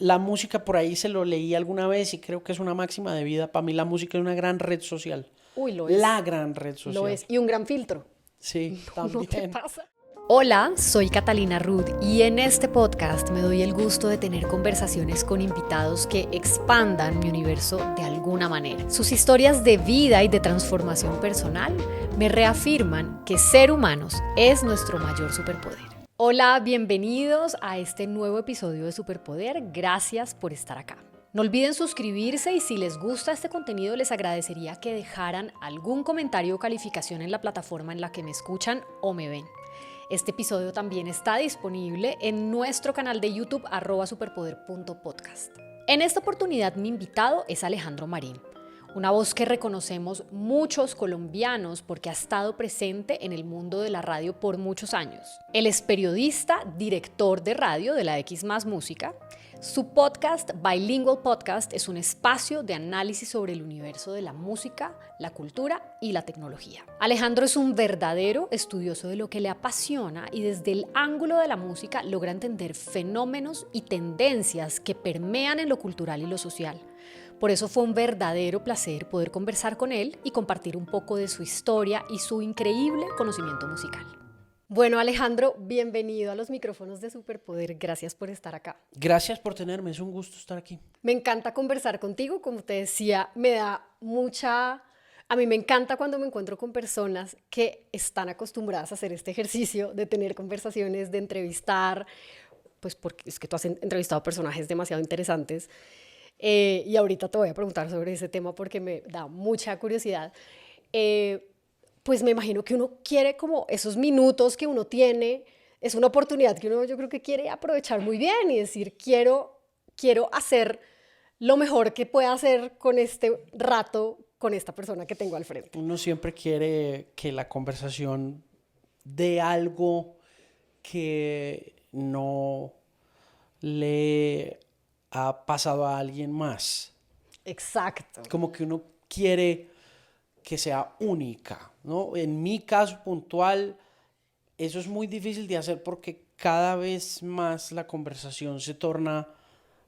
la música por ahí se lo leí alguna vez y creo que es una máxima de vida. Para mí la música es una gran red social. Uy, lo es. La gran red Lo social. es. Y un gran filtro. Sí, ¿No te también. pasa? Hola, soy Catalina Ruth y en este podcast me doy el gusto de tener conversaciones con invitados que expandan mi universo de alguna manera. Sus historias de vida y de transformación personal me reafirman que ser humanos es nuestro mayor superpoder. Hola, bienvenidos a este nuevo episodio de Superpoder. Gracias por estar acá. No olviden suscribirse y si les gusta este contenido les agradecería que dejaran algún comentario o calificación en la plataforma en la que me escuchan o me ven. Este episodio también está disponible en nuestro canal de YouTube @superpoder.podcast. En esta oportunidad mi invitado es Alejandro Marín, una voz que reconocemos muchos colombianos porque ha estado presente en el mundo de la radio por muchos años. Él es periodista, director de radio de la X Más Música. Su podcast, Bilingual Podcast, es un espacio de análisis sobre el universo de la música, la cultura y la tecnología. Alejandro es un verdadero estudioso de lo que le apasiona y desde el ángulo de la música logra entender fenómenos y tendencias que permean en lo cultural y lo social. Por eso fue un verdadero placer poder conversar con él y compartir un poco de su historia y su increíble conocimiento musical. Bueno, Alejandro, bienvenido a los micrófonos de Superpoder. Gracias por estar acá. Gracias por tenerme, es un gusto estar aquí. Me encanta conversar contigo, como te decía, a mí me encanta cuando me encuentro con personas que están acostumbradas a hacer este ejercicio de tener conversaciones, de entrevistar, pues porque es que tú has entrevistado personajes demasiado interesantes. Y ahorita te voy a preguntar sobre ese tema porque me da mucha curiosidad. Pues me imagino que uno quiere como esos minutos que uno tiene, es una oportunidad que uno yo creo que quiere aprovechar muy bien y decir, quiero hacer lo mejor que pueda hacer con este rato, con esta persona que tengo al frente. Uno siempre quiere que la conversación dé algo que no le ha pasado a alguien más. Exacto. Como que uno quiere que sea única, ¿no? En mi caso puntual, eso es muy difícil de hacer porque cada vez más la conversación se torna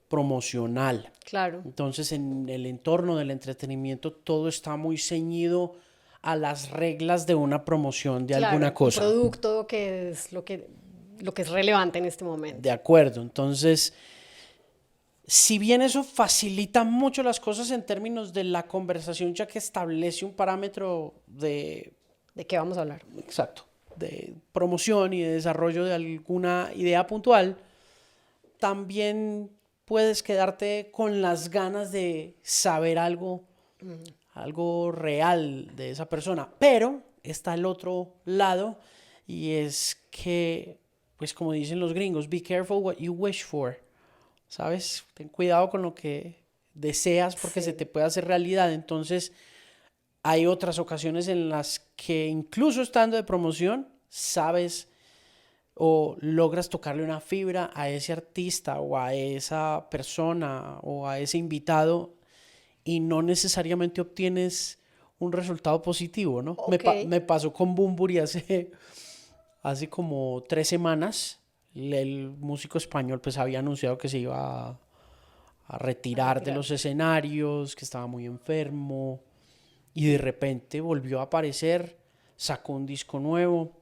promocional. Claro. Entonces, en el entorno del entretenimiento, todo está muy ceñido a las reglas de una promoción de alguna cosa. Un producto que es lo que es relevante en este momento. De acuerdo. Entonces, si bien eso facilita mucho las cosas en términos de la conversación, ya que establece un parámetro de... ¿De qué vamos a hablar? Exacto. De promoción y de desarrollo de alguna idea puntual, también puedes quedarte con las ganas de saber algo, algo real de esa persona. Pero está el otro lado y es que, pues como dicen los gringos, be careful what you wish for. ¿Sabes? Ten cuidado con lo que deseas porque se te puede hacer realidad. Entonces, hay otras ocasiones en las que incluso estando de promoción, sabes o logras tocarle una fibra a ese artista o a esa persona o a ese invitado y no necesariamente obtienes un resultado positivo, ¿no? Okay. Me pasó con Bunbury hace como 3 semanas. El músico español pues había anunciado que se iba a retirar de los escenarios, que estaba muy enfermo y de repente volvió a aparecer, sacó un disco nuevo,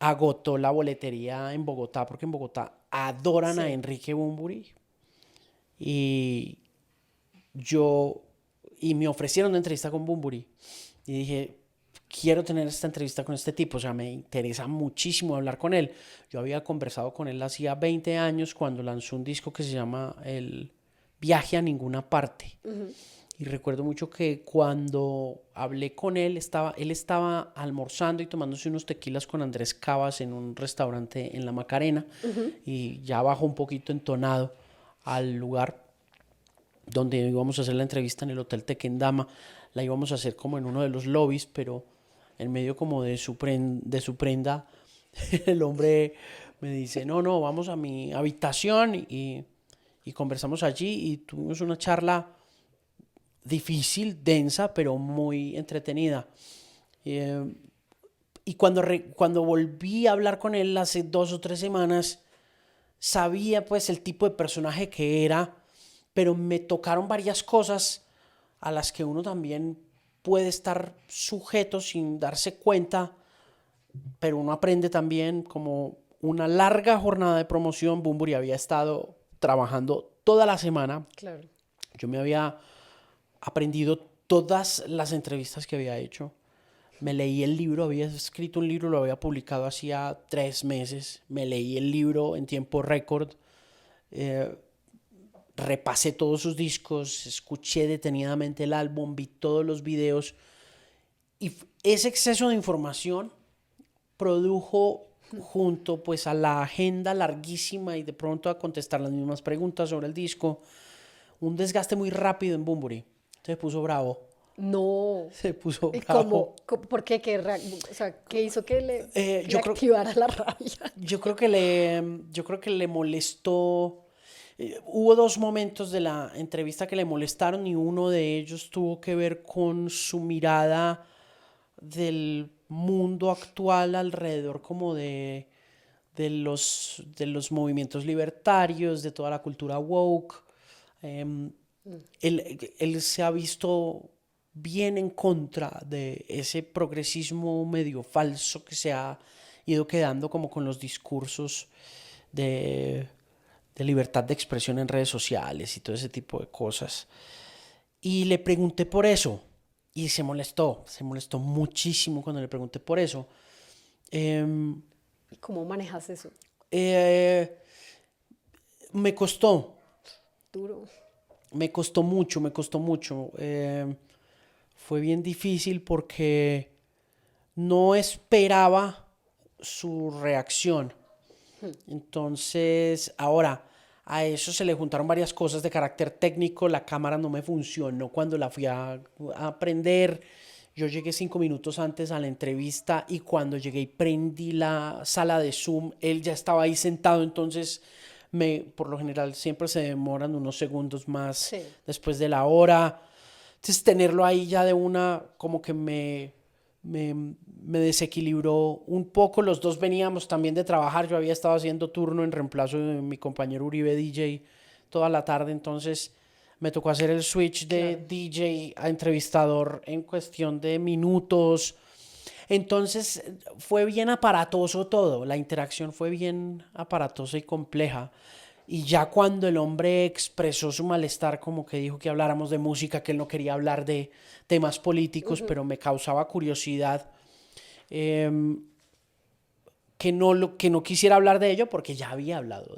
agotó la boletería en Bogotá porque en Bogotá adoran a Enrique Bunbury y me ofrecieron una entrevista con Bunbury y dije, quiero tener esta entrevista con este tipo, o sea, me interesa muchísimo hablar con él. Yo había conversado con él hacía 20 años cuando lanzó un disco que se llama El Viaje a Ninguna Parte. Y recuerdo mucho que cuando hablé con él estaba almorzando y tomándose unos tequilas con Andrés Cabas en un restaurante en La Macarena y ya bajó un poquito entonado al lugar donde íbamos a hacer la entrevista en el Hotel Tequendama. La íbamos a hacer como en uno de los lobbies, pero en medio como de su prenda, el hombre me dice, no, vamos a mi habitación y conversamos allí y tuvimos una charla difícil, densa, pero muy entretenida. Y cuando volví a hablar con él hace 2 o 3 semanas, sabía pues el tipo de personaje que era, pero me tocaron varias cosas a las que uno también puede estar sujeto sin darse cuenta, pero uno aprende también. Como una larga jornada de promoción. Bunbury había estado trabajando toda la semana. Claro. Yo me había aprendido todas las entrevistas que había hecho. Me leí el libro, había escrito un libro, lo había publicado hacía 3 meses. Me leí el libro en tiempo récord. Eh, Repasé todos sus discos, escuché detenidamente el álbum, vi todos los videos. Y ese exceso de información produjo, junto pues a la agenda larguísima y de pronto a contestar las mismas preguntas sobre el disco, un desgaste muy rápido en Bunbury. Se puso bravo. No. Se puso ¿Y bravo. por qué? O sea, ¿qué hizo que le Yo creo, activara la rabia? yo creo que le molestó. Hubo 2 momentos de la entrevista que le molestaron, y uno de ellos tuvo que ver con su mirada del mundo actual alrededor como de los movimientos libertarios, de toda la cultura woke. Él se ha visto bien en contra de ese progresismo medio falso que se ha ido quedando como con los discursos de, de libertad de expresión en redes sociales y todo ese tipo de cosas. Y le pregunté por eso, y se molestó muchísimo cuando le pregunté por eso. Eh, ¿Y cómo manejas eso? eh, Me costó, Duro. me costó mucho, me costó mucho. Fue bien difícil porque no esperaba su reacción. Entonces, ahora, a eso se le juntaron varias cosas de carácter técnico. La cámara no me funcionó cuando la fui a prender. Yo llegué 5 minutos antes a la entrevista, y cuando llegué y prendí la sala de Zoom, él ya estaba ahí sentado. Entonces, por lo general siempre se demoran unos segundos más Sí. después de la hora. Entonces, tenerlo ahí ya de una, como que me desequilibró un poco. Los dos veníamos también de trabajar. Yo había estado haciendo turno en reemplazo de mi compañero Uribe DJ toda la tarde. Entonces me tocó hacer el switch de Claro. DJ a entrevistador en cuestión de minutos. Entonces fue bien aparatoso todo. La interacción fue bien aparatosa y compleja. Y ya cuando el hombre expresó su malestar, como que dijo que habláramos de música, que él no quería hablar de temas políticos, pero me causaba curiosidad, eh, que no quisiera hablar de ello, porque ya había hablado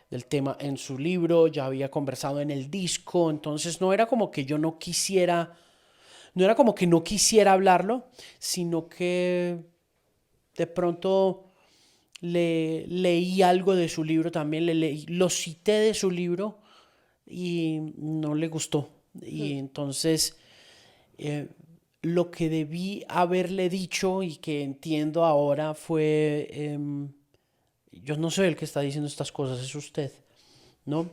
del tema en su libro, ya había conversado en el disco. Entonces no era como que yo no quisiera, no era como que no quisiera hablarlo, sino que de pronto leí algo de su libro también, lo cité de su libro y no le gustó. Y entonces, eh, lo que debí haberle dicho y que entiendo ahora fue, yo no soy el que está diciendo estas cosas, es usted, ¿no?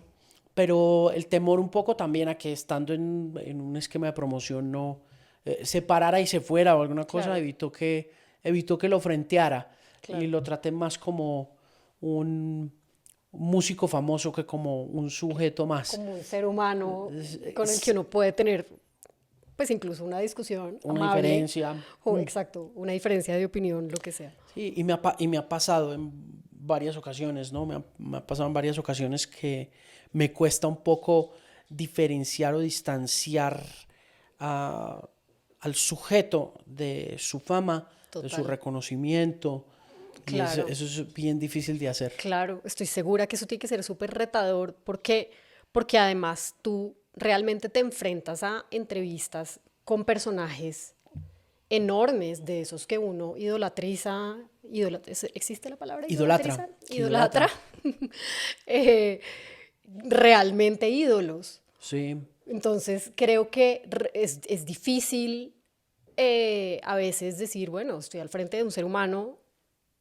Pero el temor un poco también a que, estando en un esquema de promoción, no se parara y se fuera o alguna cosa, Claro, evitó que lo frenteara, y claro. lo traté más como un músico famoso que como un sujeto más. Como un ser humano con el que Es uno puede tener, pues incluso una discusión una amable diferencia. o, exacto, una diferencia de opinión, lo que sea. Sí, y me ha pasado en varias ocasiones, ¿no? Me ha pasado en varias ocasiones que me cuesta un poco diferenciar o distanciar a- al sujeto de su fama, de su Total. reconocimiento, y eso, Claro. eso es bien difícil de hacer. Claro, estoy segura que eso tiene que ser súper retador porque además tú realmente te enfrentas a entrevistas con personajes enormes, de esos que uno idolatriza, ¿existe la palabra Idolatra, idolatrizar? idolatra. Idolatra. Eh, realmente ídolos. Sí, Entonces creo que es difícil a veces decir, bueno, estoy al frente de un ser humano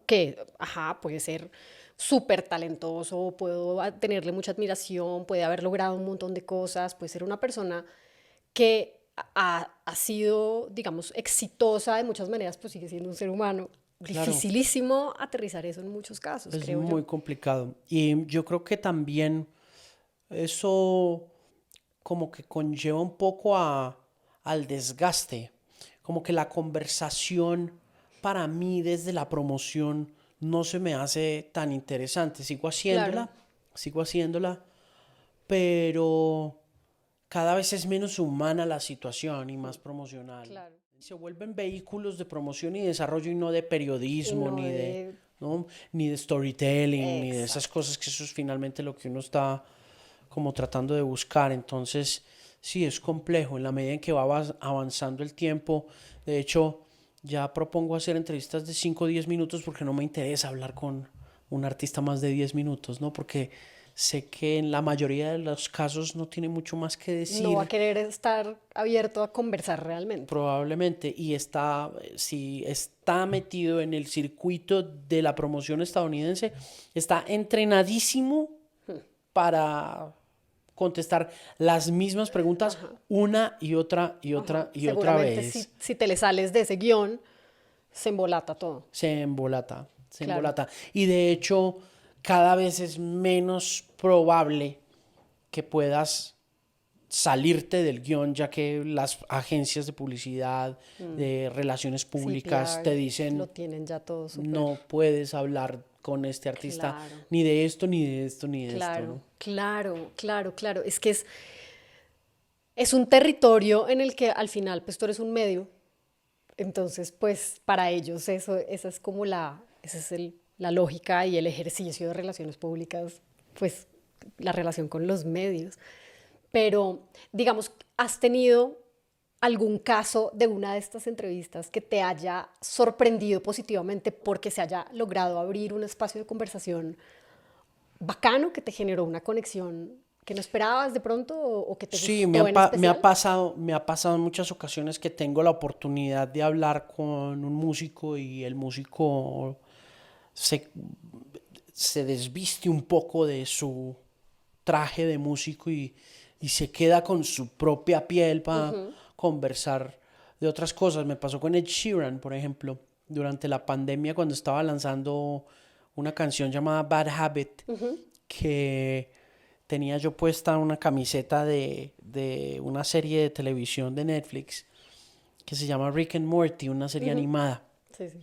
que, ajá, puede ser súper talentoso, puedo tenerle mucha admiración, puede haber logrado un montón de cosas, puede ser una persona que ha sido, digamos, exitosa de muchas maneras, pues sigue siendo un ser humano Claro. Dificilísimo aterrizar eso en muchos casos, Es creo muy yo. complicado. Y yo creo que también eso como que conlleva un poco al desgaste. Como que la conversación para mí desde la promoción no se me hace tan interesante. Claro, Sigo haciéndola, pero cada vez es menos humana la situación y más promocional. claro. Se vuelven vehículos de promoción y desarrollo y no de Y periodismo, no de... ¿no? Ni de storytelling, ni de esas Exacto. cosas que eso es finalmente lo que uno está como tratando de buscar. Entonces, sí, es complejo en la medida en que va avanzando el tiempo. De hecho, ya propongo hacer entrevistas de 5 o 10 minutos porque no me interesa hablar con un artista más de 10 minutos, ¿no? Porque sé que en la mayoría de los casos no tiene mucho más que No va a decir, querer estar abierto a conversar realmente. probablemente, y está, si está metido en el circuito de la promoción estadounidense, está entrenadísimo para contestar las mismas preguntas una y otra y Ajá. otra y otra Seguramente vez. si te le sales de ese guión, se embolata todo. Se embolata, se Claro. embolata. Y de hecho, cada vez es menos probable que puedas salirte del guión, ya que las agencias de publicidad, de relaciones Sí, públicas te PR, lo dicen tienen ya todo súper no puedes hablar con este artista claro. ni de esto, ni de esto, ni de esto, Claro, ¿no? claro, claro, claro. Es que es un territorio en el que al final, pues tú eres un medio. Entonces, pues para ellos eso, esa es como esa es la lógica y el ejercicio de relaciones públicas, pues la relación con los medios. Pero, digamos, ¿has tenido algún caso de una de estas entrevistas que te haya sorprendido positivamente porque se haya logrado abrir un espacio de conversación bacano que te generó una conexión que no esperabas de pronto o que te Sí, gustó en especial? me ha pasado en muchas ocasiones que tengo la oportunidad de hablar con un músico y el músico se, se desviste un poco de su traje de músico y se queda con su propia piel para conversar de otras cosas. Me pasó con Ed Sheeran, por ejemplo, durante la pandemia cuando estaba lanzando una canción llamada Bad Habit, que tenía yo puesta una camiseta de una serie de televisión de Netflix que se llama Rick and Morty, una serie animada. Sí, sí.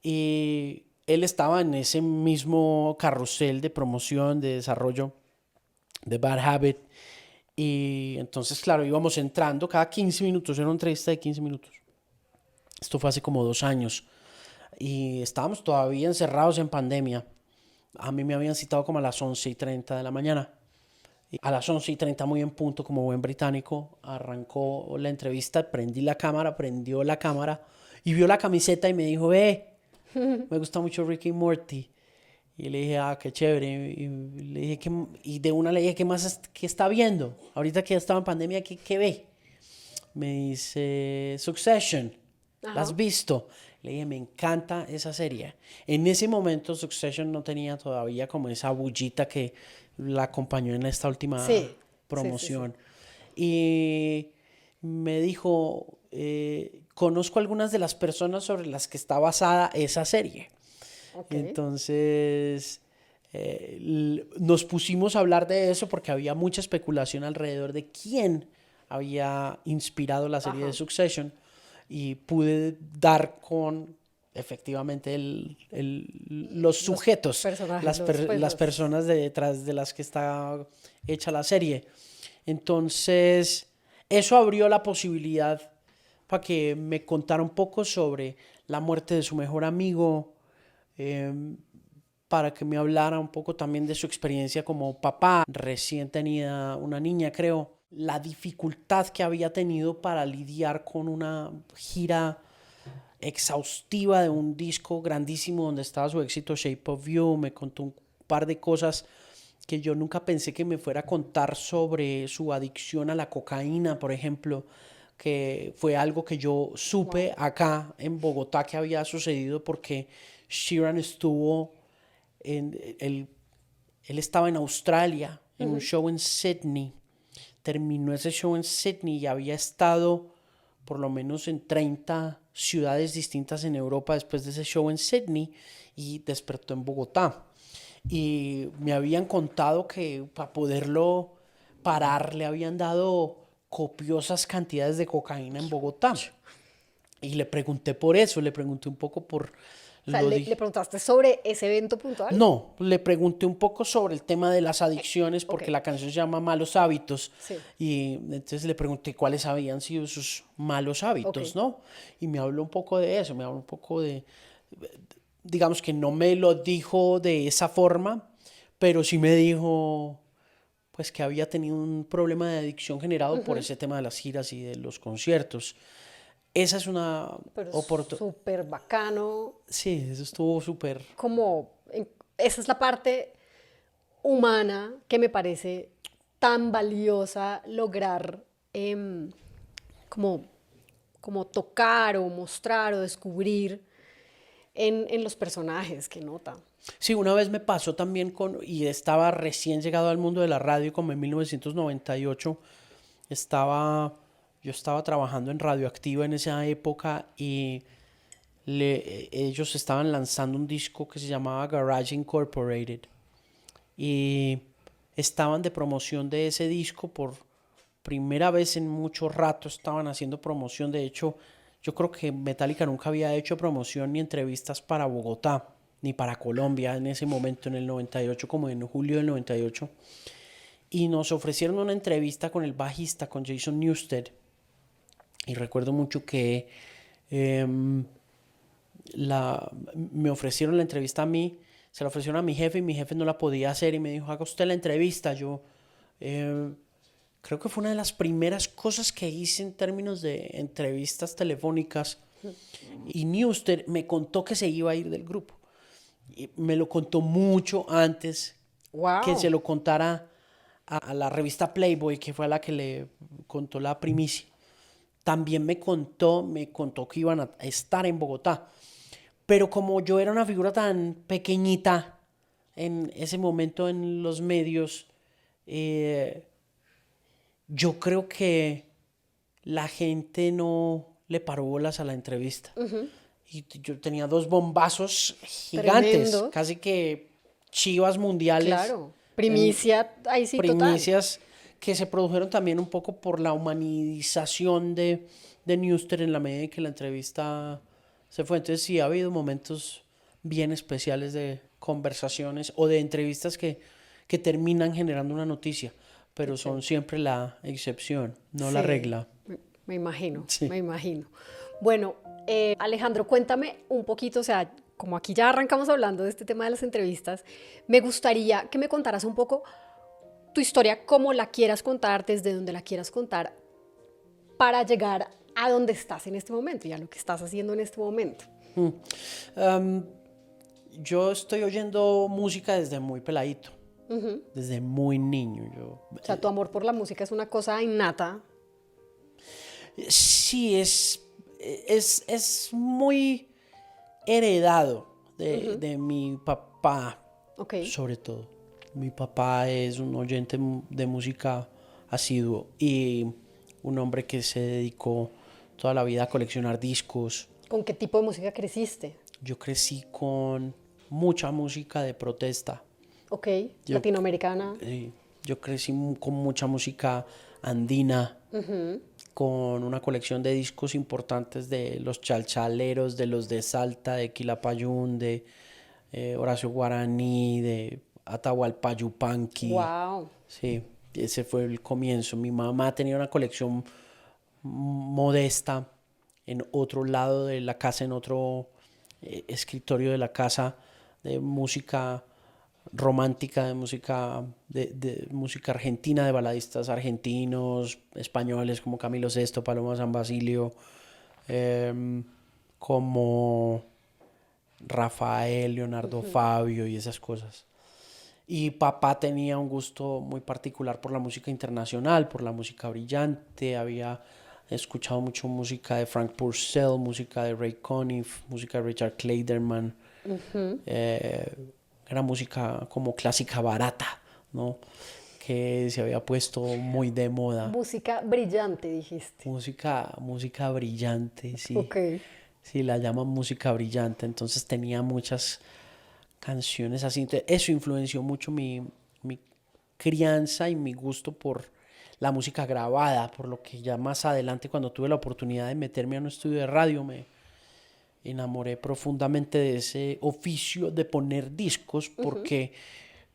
Y él estaba en ese mismo carrusel de promoción, de desarrollo de Bad Habit. Y entonces, claro, íbamos entrando cada 15 minutos, era una entrevista de 15 minutos. Esto fue hace como 2 años. Y estábamos todavía encerrados en pandemia. A mí me habían citado como a las 11:30 de la mañana. Y a las 11:30, muy en punto, como buen británico, arrancó la entrevista, prendió la cámara y vio la camiseta y me dijo, me gusta mucho Ricky Morty. Y le dije, qué chévere. Y le dije, y de una le dije, qué está viendo? Ahorita que ya estaba en pandemia, ¿qué ve? Me dice, Succession. ¿La Ajá. has visto? Le dije, me encanta esa serie. En ese momento Succession no tenía todavía como esa bullita que la acompañó en esta última Sí, sí, sí, sí. promoción. Y me dijo, conozco algunas de las personas sobre las que está basada esa serie. Ok. Entonces, nos pusimos a hablar de eso porque había mucha especulación alrededor de quién había inspirado la serie de Ajá. Succession y pude dar con efectivamente los Los sujetos, personajes, pues las los... personas detrás de las que está hecha la serie. Entonces, eso abrió la posibilidad para que me contara un poco sobre la muerte de su mejor amigo, eh, para que me hablara un poco también de su experiencia como papá. Recién tenía una niña, creo. La dificultad que había tenido para lidiar con una gira exhaustiva de un disco grandísimo donde estaba su éxito Shape of You. Me contó un par de cosas que yo nunca pensé que me fuera a contar sobre su adicción a la cocaína, por ejemplo, que fue algo que yo Wow. supe acá en Bogotá que había sucedido porque Sheeran estuvo él estaba en Australia en un show en Sydney, terminó ese show en Sydney y había estado por lo menos en 30 ciudades distintas en Europa después de ese show en Sydney y despertó en Bogotá. Y me habían contado que para poderlo parar le habían dado copiosas cantidades de cocaína en Bogotá. Y le pregunté por eso, le pregunté un poco por... O sea, ¿le preguntaste sobre ese evento puntual? No, le pregunté un poco sobre el tema de las adicciones porque Ok. la canción se llama Malos Hábitos Sí. y entonces le pregunté cuáles habían sido sus malos hábitos, Ok. ¿no? Y me habló un poco de eso, me habló un poco de, digamos que no me lo dijo de esa forma, pero sí me dijo pues que había tenido un problema de adicción generado por ese tema de las giras y de los conciertos. Esa es una Pero es oportunidad. súper bacano, Sí, eso estuvo súper. esa es la parte humana que me parece tan valiosa lograr como, como tocar o mostrar o descubrir en los personajes que nota. Sí, una vez me pasó también y estaba recién llegado al mundo de la radio, como en 1998, yo estaba trabajando en Radioactiva en esa época y ellos estaban lanzando un disco que se llamaba Garage Incorporated y estaban de promoción de ese disco por primera vez en mucho rato, estaban haciendo promoción. De hecho, yo creo que Metallica nunca había hecho promoción ni entrevistas para Bogotá ni para Colombia en ese momento, en el 98, como en julio del 98. Y nos ofrecieron una entrevista con el bajista, con Jason Newsted. Y recuerdo mucho que me ofrecieron la entrevista a mí, se la ofrecieron a mi jefe y mi jefe no la podía hacer y me dijo, haga usted la entrevista. Yo creo que fue una de las primeras cosas que hice en términos de entrevistas telefónicas y Newster me contó que se iba a ir del grupo. Y me lo contó mucho antes que se ¡Wow! lo contara a la revista Playboy, que fue a la que le contó la primicia. También me contó que iban a estar en Bogotá. Pero como yo era una figura tan pequeñita en ese momento en los medios, yo creo que la gente no le paró bolas a la entrevista. Y yo tenía dos bombazos gigantes, Tremendo. casi que chivas mundiales, Claro. Primicia, ahí sí, total. primicias que se produjeron también un poco por la humanización de Newster en la medida en que la entrevista se fue. Entonces sí ha habido momentos bien especiales de conversaciones o de entrevistas que terminan generando una noticia, pero son siempre la excepción, no la Sí, regla. me imagino, Sí. me imagino. Bueno, Alejandro, cuéntame un poquito, o sea, como aquí ya arrancamos hablando de este tema de las entrevistas, me gustaría que me contaras un poco tu historia, cómo la quieras contar, desde donde la quieras contar, para llegar a donde estás en este momento y a lo que estás haciendo en este momento. Yo estoy oyendo música desde muy peladito, desde muy niño. O sea, tu amor por la música es una cosa innata. Sí, es muy heredado de mi papá, Ok, sobre todo. Mi papá es un oyente de música asiduo y un hombre que se dedicó toda la vida a coleccionar discos. ¿con qué tipo de música creciste? Yo crecí con mucha música de protesta. Ok, Yo, latinoamericana. yo crecí con mucha música andina, con una colección de discos importantes de los chalchaleros, de los de Salta, de Quilapayún, de Horacio Guaraní, de Atahualpa Yupanqui. Wow. Sí, ese fue el comienzo. Mi mamá tenía una colección modesta en otro lado de la casa, en otro escritorio de la casa, de música romántica, de música argentina, de baladistas argentinos, españoles como Camilo Sesto, Paloma San Basilio, como Rafael, Leonardo Fabio y esas cosas. Y papá tenía un gusto muy particular por la música internacional, por la música brillante. Había escuchado mucho música de Frank Purcell, música de Ray Conniff, música de Richard Clayderman. Era música como clásica barata, ¿no? que se había puesto muy de moda. Música brillante, dijiste. Música brillante, sí. Ok. Sí, la llaman música brillante. Entonces tenía muchas canciones así. Entonces, eso influenció mucho mi crianza y mi gusto por la música grabada, por lo que ya más adelante, cuando tuve la oportunidad de meterme a un estudio de radio, me enamoré profundamente de ese oficio de poner discos, porque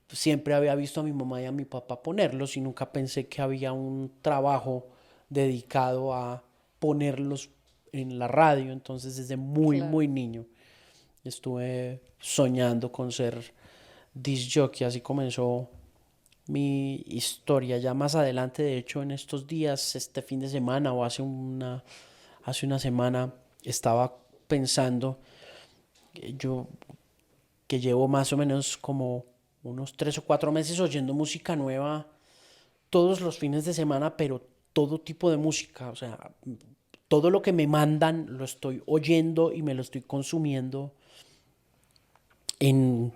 siempre había visto a mi mamá y a mi papá ponerlos y nunca pensé que había un trabajo dedicado a ponerlos en la radio. Entonces, desde muy, Claro. muy niño estuve soñando con ser disc jockey. Así comenzó mi historia. Ya más adelante, de hecho, en estos días, este fin de semana o hace una semana, estaba pensando yo que llevo más o menos como unos 3 o 4 meses oyendo música nueva todos los fines de semana, pero todo tipo de música. O sea, todo lo que me mandan lo estoy oyendo y me lo estoy consumiendo en,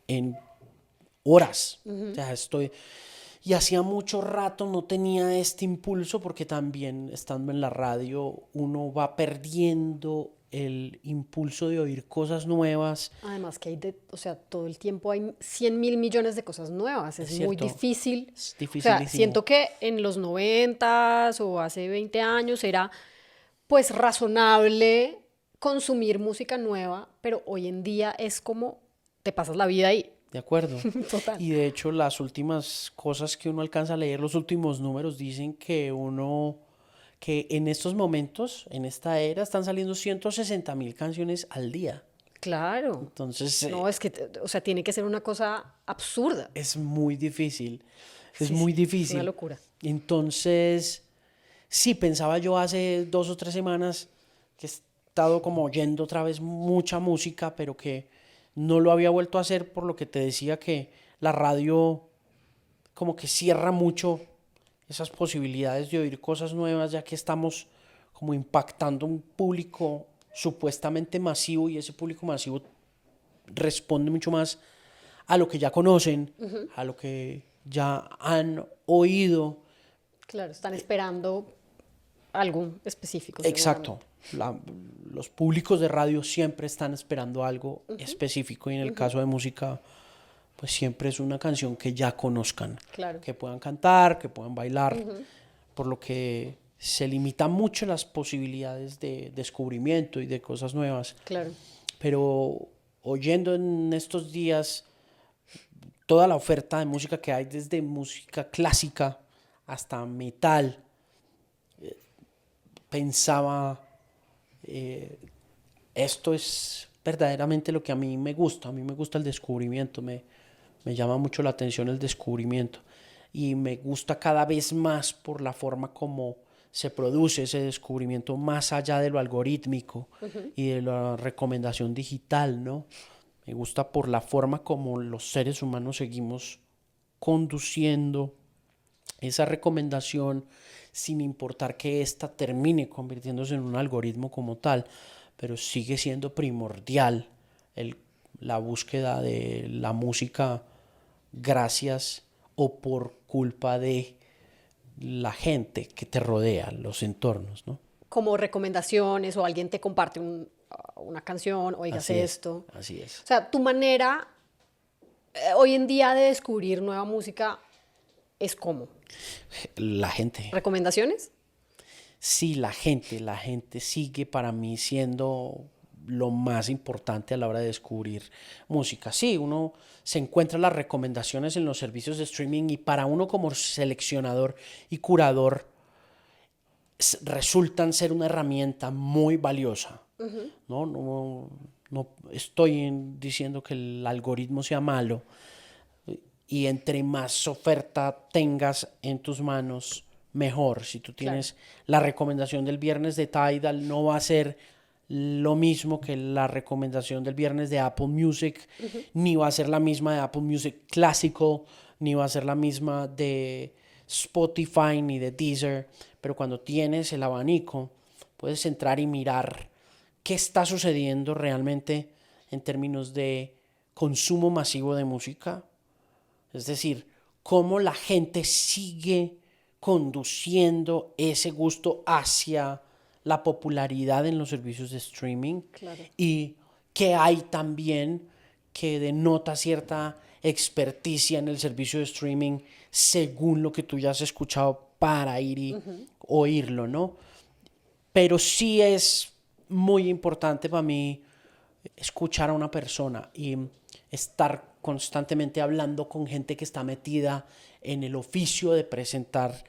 en horas. O sea, estoy... Y hacía mucho rato no tenía este impulso, porque también estando en la radio uno va perdiendo el impulso de oír cosas nuevas. Además que o sea, todo el tiempo hay 100.000 millones de cosas nuevas. Es Es muy cierto, difícil. es O sea, dificilísimo. siento que en los 90s o hace 20 años era pues razonable consumir música nueva, pero hoy en día es como te pasas la vida ahí. De acuerdo. Total. Y de hecho las últimas cosas que uno alcanza a leer, los últimos números dicen que en estos momentos, en esta era, están saliendo 160.000 canciones al día. Claro. Entonces, No, es que, o sea, tiene que ser una cosa absurda. es muy difícil. Es Sí, muy sí, es una difícil. locura. Entonces, sí, pensaba yo hace 2 o 3 semanas que he estado como oyendo otra vez mucha música, pero que no lo había vuelto a hacer, por lo que te decía que la radio como que cierra mucho esas posibilidades de oír cosas nuevas, ya que estamos como impactando un público supuestamente masivo, y ese público masivo responde mucho más a lo que ya conocen, a lo que ya han oído. Claro, están esperando algo específico, Exacto. seguramente. Los públicos de radio siempre están esperando algo específico, y en el caso de música, pues siempre es una canción que ya conozcan, Claro. que puedan cantar, que puedan bailar, por lo que se limitan mucho las posibilidades de descubrimiento y de cosas nuevas. Claro. Pero oyendo en estos días toda la oferta de música que hay, desde música clásica hasta metal, pensaba, esto es verdaderamente lo que a mí me gusta. A mí me gusta el descubrimiento, me llama mucho la atención el descubrimiento, y me gusta cada vez más por la forma como se produce ese descubrimiento, más allá de lo algorítmico y de la recomendación digital, ¿no? Me gusta por la forma como los seres humanos seguimos conduciendo esa recomendación, sin importar que ésta termine convirtiéndose en un algoritmo como tal, pero sigue siendo primordial el, la búsqueda de la música gracias o por culpa de la gente que te rodea, los entornos, ¿no? Como recomendaciones o alguien te comparte una canción, oigas Así es, esto. así es. O sea, tu manera hoy en día de descubrir nueva música es como La gente, recomendaciones. sí, la gente sigue para mí siendo lo más importante a la hora de descubrir música. Sí, uno se encuentra las recomendaciones en los servicios de streaming, y para uno como seleccionador y curador resultan ser una herramienta muy valiosa. No estoy diciendo que el algoritmo sea malo, y entre más oferta tengas en tus manos, mejor. Si tú Claro. tienes la recomendación del viernes de Tidal, no va a ser lo mismo que la recomendación del viernes de Apple Music, ni va a ser la misma de Apple Music Classical, ni va a ser la misma de Spotify ni de Deezer. Pero cuando tienes el abanico, puedes entrar y mirar qué está sucediendo realmente en términos de consumo masivo de música. Es decir, cómo la gente sigue conduciendo ese gusto hacia la popularidad en los servicios de streaming. Claro. Y que hay también que denota cierta experticia en el servicio de streaming según lo que tú ya has escuchado para ir y oírlo, ¿no? Pero sí es muy importante para mí escuchar a una persona y estar constantemente hablando con gente que está metida en el oficio de presentar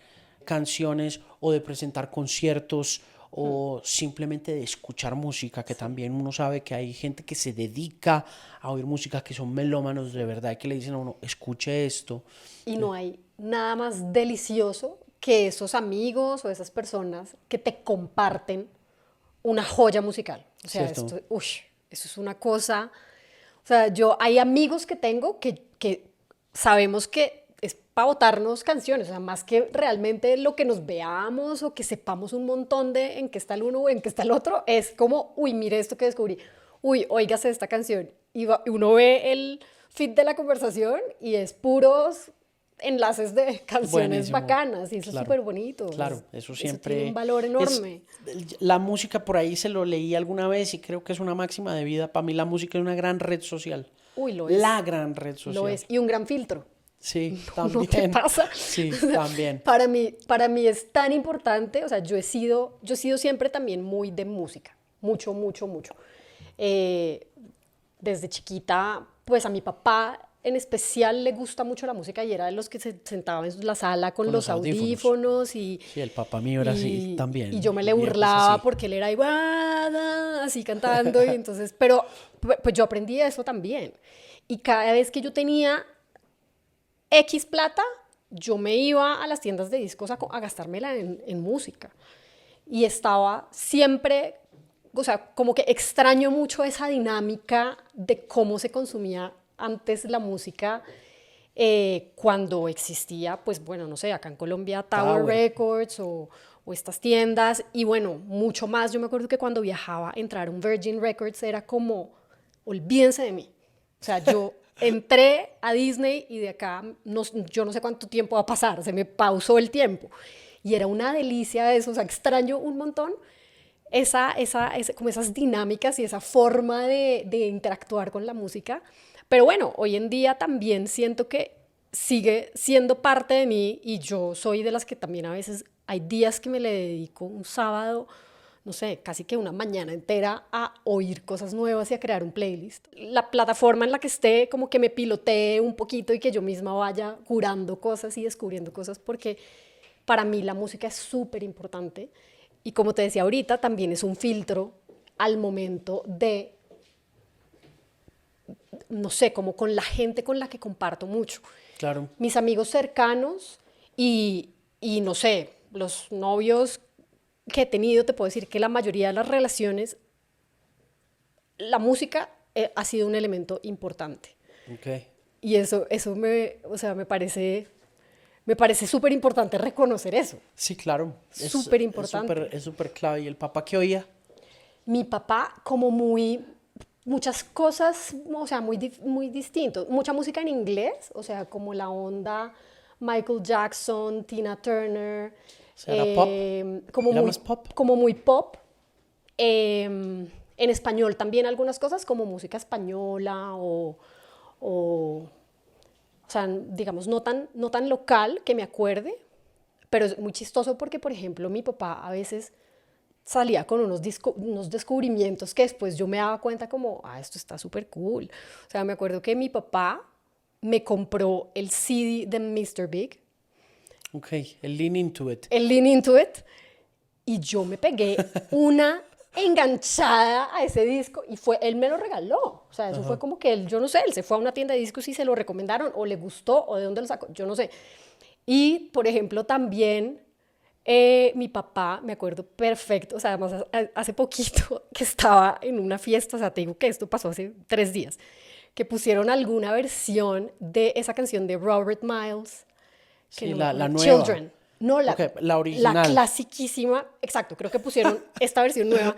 canciones o de presentar conciertos o simplemente de escuchar música, que también uno sabe que hay gente que se dedica a oír música, que son melómanos de verdad y que le dicen a uno, escuche esto. Y no hay nada más delicioso que esos amigos o esas personas que te comparten una joya musical. O sea, ¿Cierto? eso es una cosa. O sea, hay amigos que tengo que sabemos que es para botarnos canciones, o sea, más que realmente lo que nos veamos o que sepamos un montón de en qué está el uno o en qué está el otro, es como, uy, mire esto que descubrí, uy, óigase esta canción. Y uno ve el feed de la conversación y es puros enlaces de canciones Buenísimo. bacanas y eso Claro, es súper bonito. Claro, eso siempre tiene un valor enorme. La música, por ahí se lo leí alguna vez y creo que es una máxima de vida. Para mí la música es una gran red social. Uy, lo es. La gran red social. Lo es. Y un gran filtro. Sí, ¿No también. te pasa? Sí, O sea, también. Para mí es tan importante, o sea, yo he sido siempre también muy de música, mucho, mucho, mucho. Desde chiquita, pues a mi papá en especial le gusta mucho la música y era de los que se sentaba en la sala con los audífonos y... Sí, el papá mío era así también. Y yo me le Mi viejo es burlaba así. porque él era igual, así cantando y entonces, pero pues yo aprendí eso también. Y cada vez que yo tenía X plata, yo me iba a las tiendas de discos a gastármela en música. Y estaba siempre, o sea, como que extraño mucho esa dinámica de cómo se consumía antes la música cuando existía, pues bueno, no sé, acá en Colombia Tower Records o estas tiendas. Y bueno, mucho más. Yo me acuerdo que cuando viajaba, entrar a un Virgin Records era como, olvídense de mí. O sea, yo... entré a Disney y de acá yo no sé cuánto tiempo va a pasar, se me pausó el tiempo. Y era una delicia eso, o sea, extraño un montón como esas dinámicas y esa forma de interactuar con la música. Pero bueno, hoy en día también siento que sigue siendo parte de mí y yo soy de las que también a veces hay días que me le dedico un sábado, no sé, casi que una mañana entera a oír cosas nuevas y a crear un playlist. La plataforma en la que esté, como que me pilotee un poquito y que yo misma vaya curando cosas y descubriendo cosas, porque para mí la música es súper importante. Y como te decía ahorita, también es un filtro al momento de, no sé, como con la gente con la que comparto mucho. Claro. Mis amigos cercanos y no sé, los novios que he tenido, te puedo decir que la mayoría de las relaciones, la música ha sido un elemento importante. Okay. Y eso o sea, me parece súper importante reconocer eso. Sí, claro. Súper importante. Es súper clave. ¿Y el papá qué oía? Mi papá, como muchas cosas, o sea, muy distinto. Mucha música en inglés, o sea, como la onda Michael Jackson, Tina Turner. O sea, ¿era pop? ¿Era más pop? Como muy pop. En español también algunas cosas, como música española o sea, digamos, no tan local que me acuerde, pero es muy chistoso porque, por ejemplo, mi papá a veces salía con unos descubrimientos que después yo me daba cuenta como, esto está súper cool. O sea, me acuerdo que mi papá me compró el CD de Mr. Big. Ok, el Lean Into It. El Lean Into It. Y yo me pegué una enganchada a ese disco y él me lo regaló. O sea, eso fue como que él, yo no sé, él se fue a una tienda de discos y se lo recomendaron o le gustó o de dónde lo sacó, yo no sé. Y, por ejemplo, también mi papá, me acuerdo perfecto, o sea, además hace poquito que estaba en una fiesta, o sea, te digo que esto pasó hace 3 días, que pusieron alguna versión de esa canción de Robert Miles. Sí, no la nueva. Children. No, la original. La clasiquísima, exacto, creo que pusieron esta versión nueva.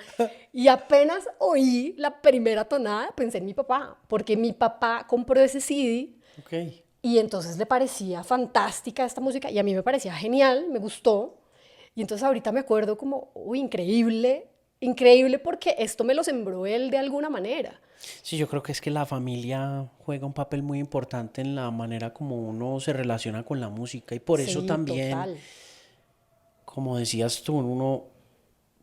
Y apenas oí la primera tonada, pensé en mi papá, porque mi papá compró ese CD Okay. Y entonces le parecía fantástica esta música y a mí me parecía genial, me gustó. Y entonces ahorita me acuerdo como, uy, increíble, increíble porque esto me lo sembró él de alguna manera. Sí, yo creo que es que la familia juega un papel muy importante en la manera como uno se relaciona con la música y por eso Sí, también, total. como decías tú, uno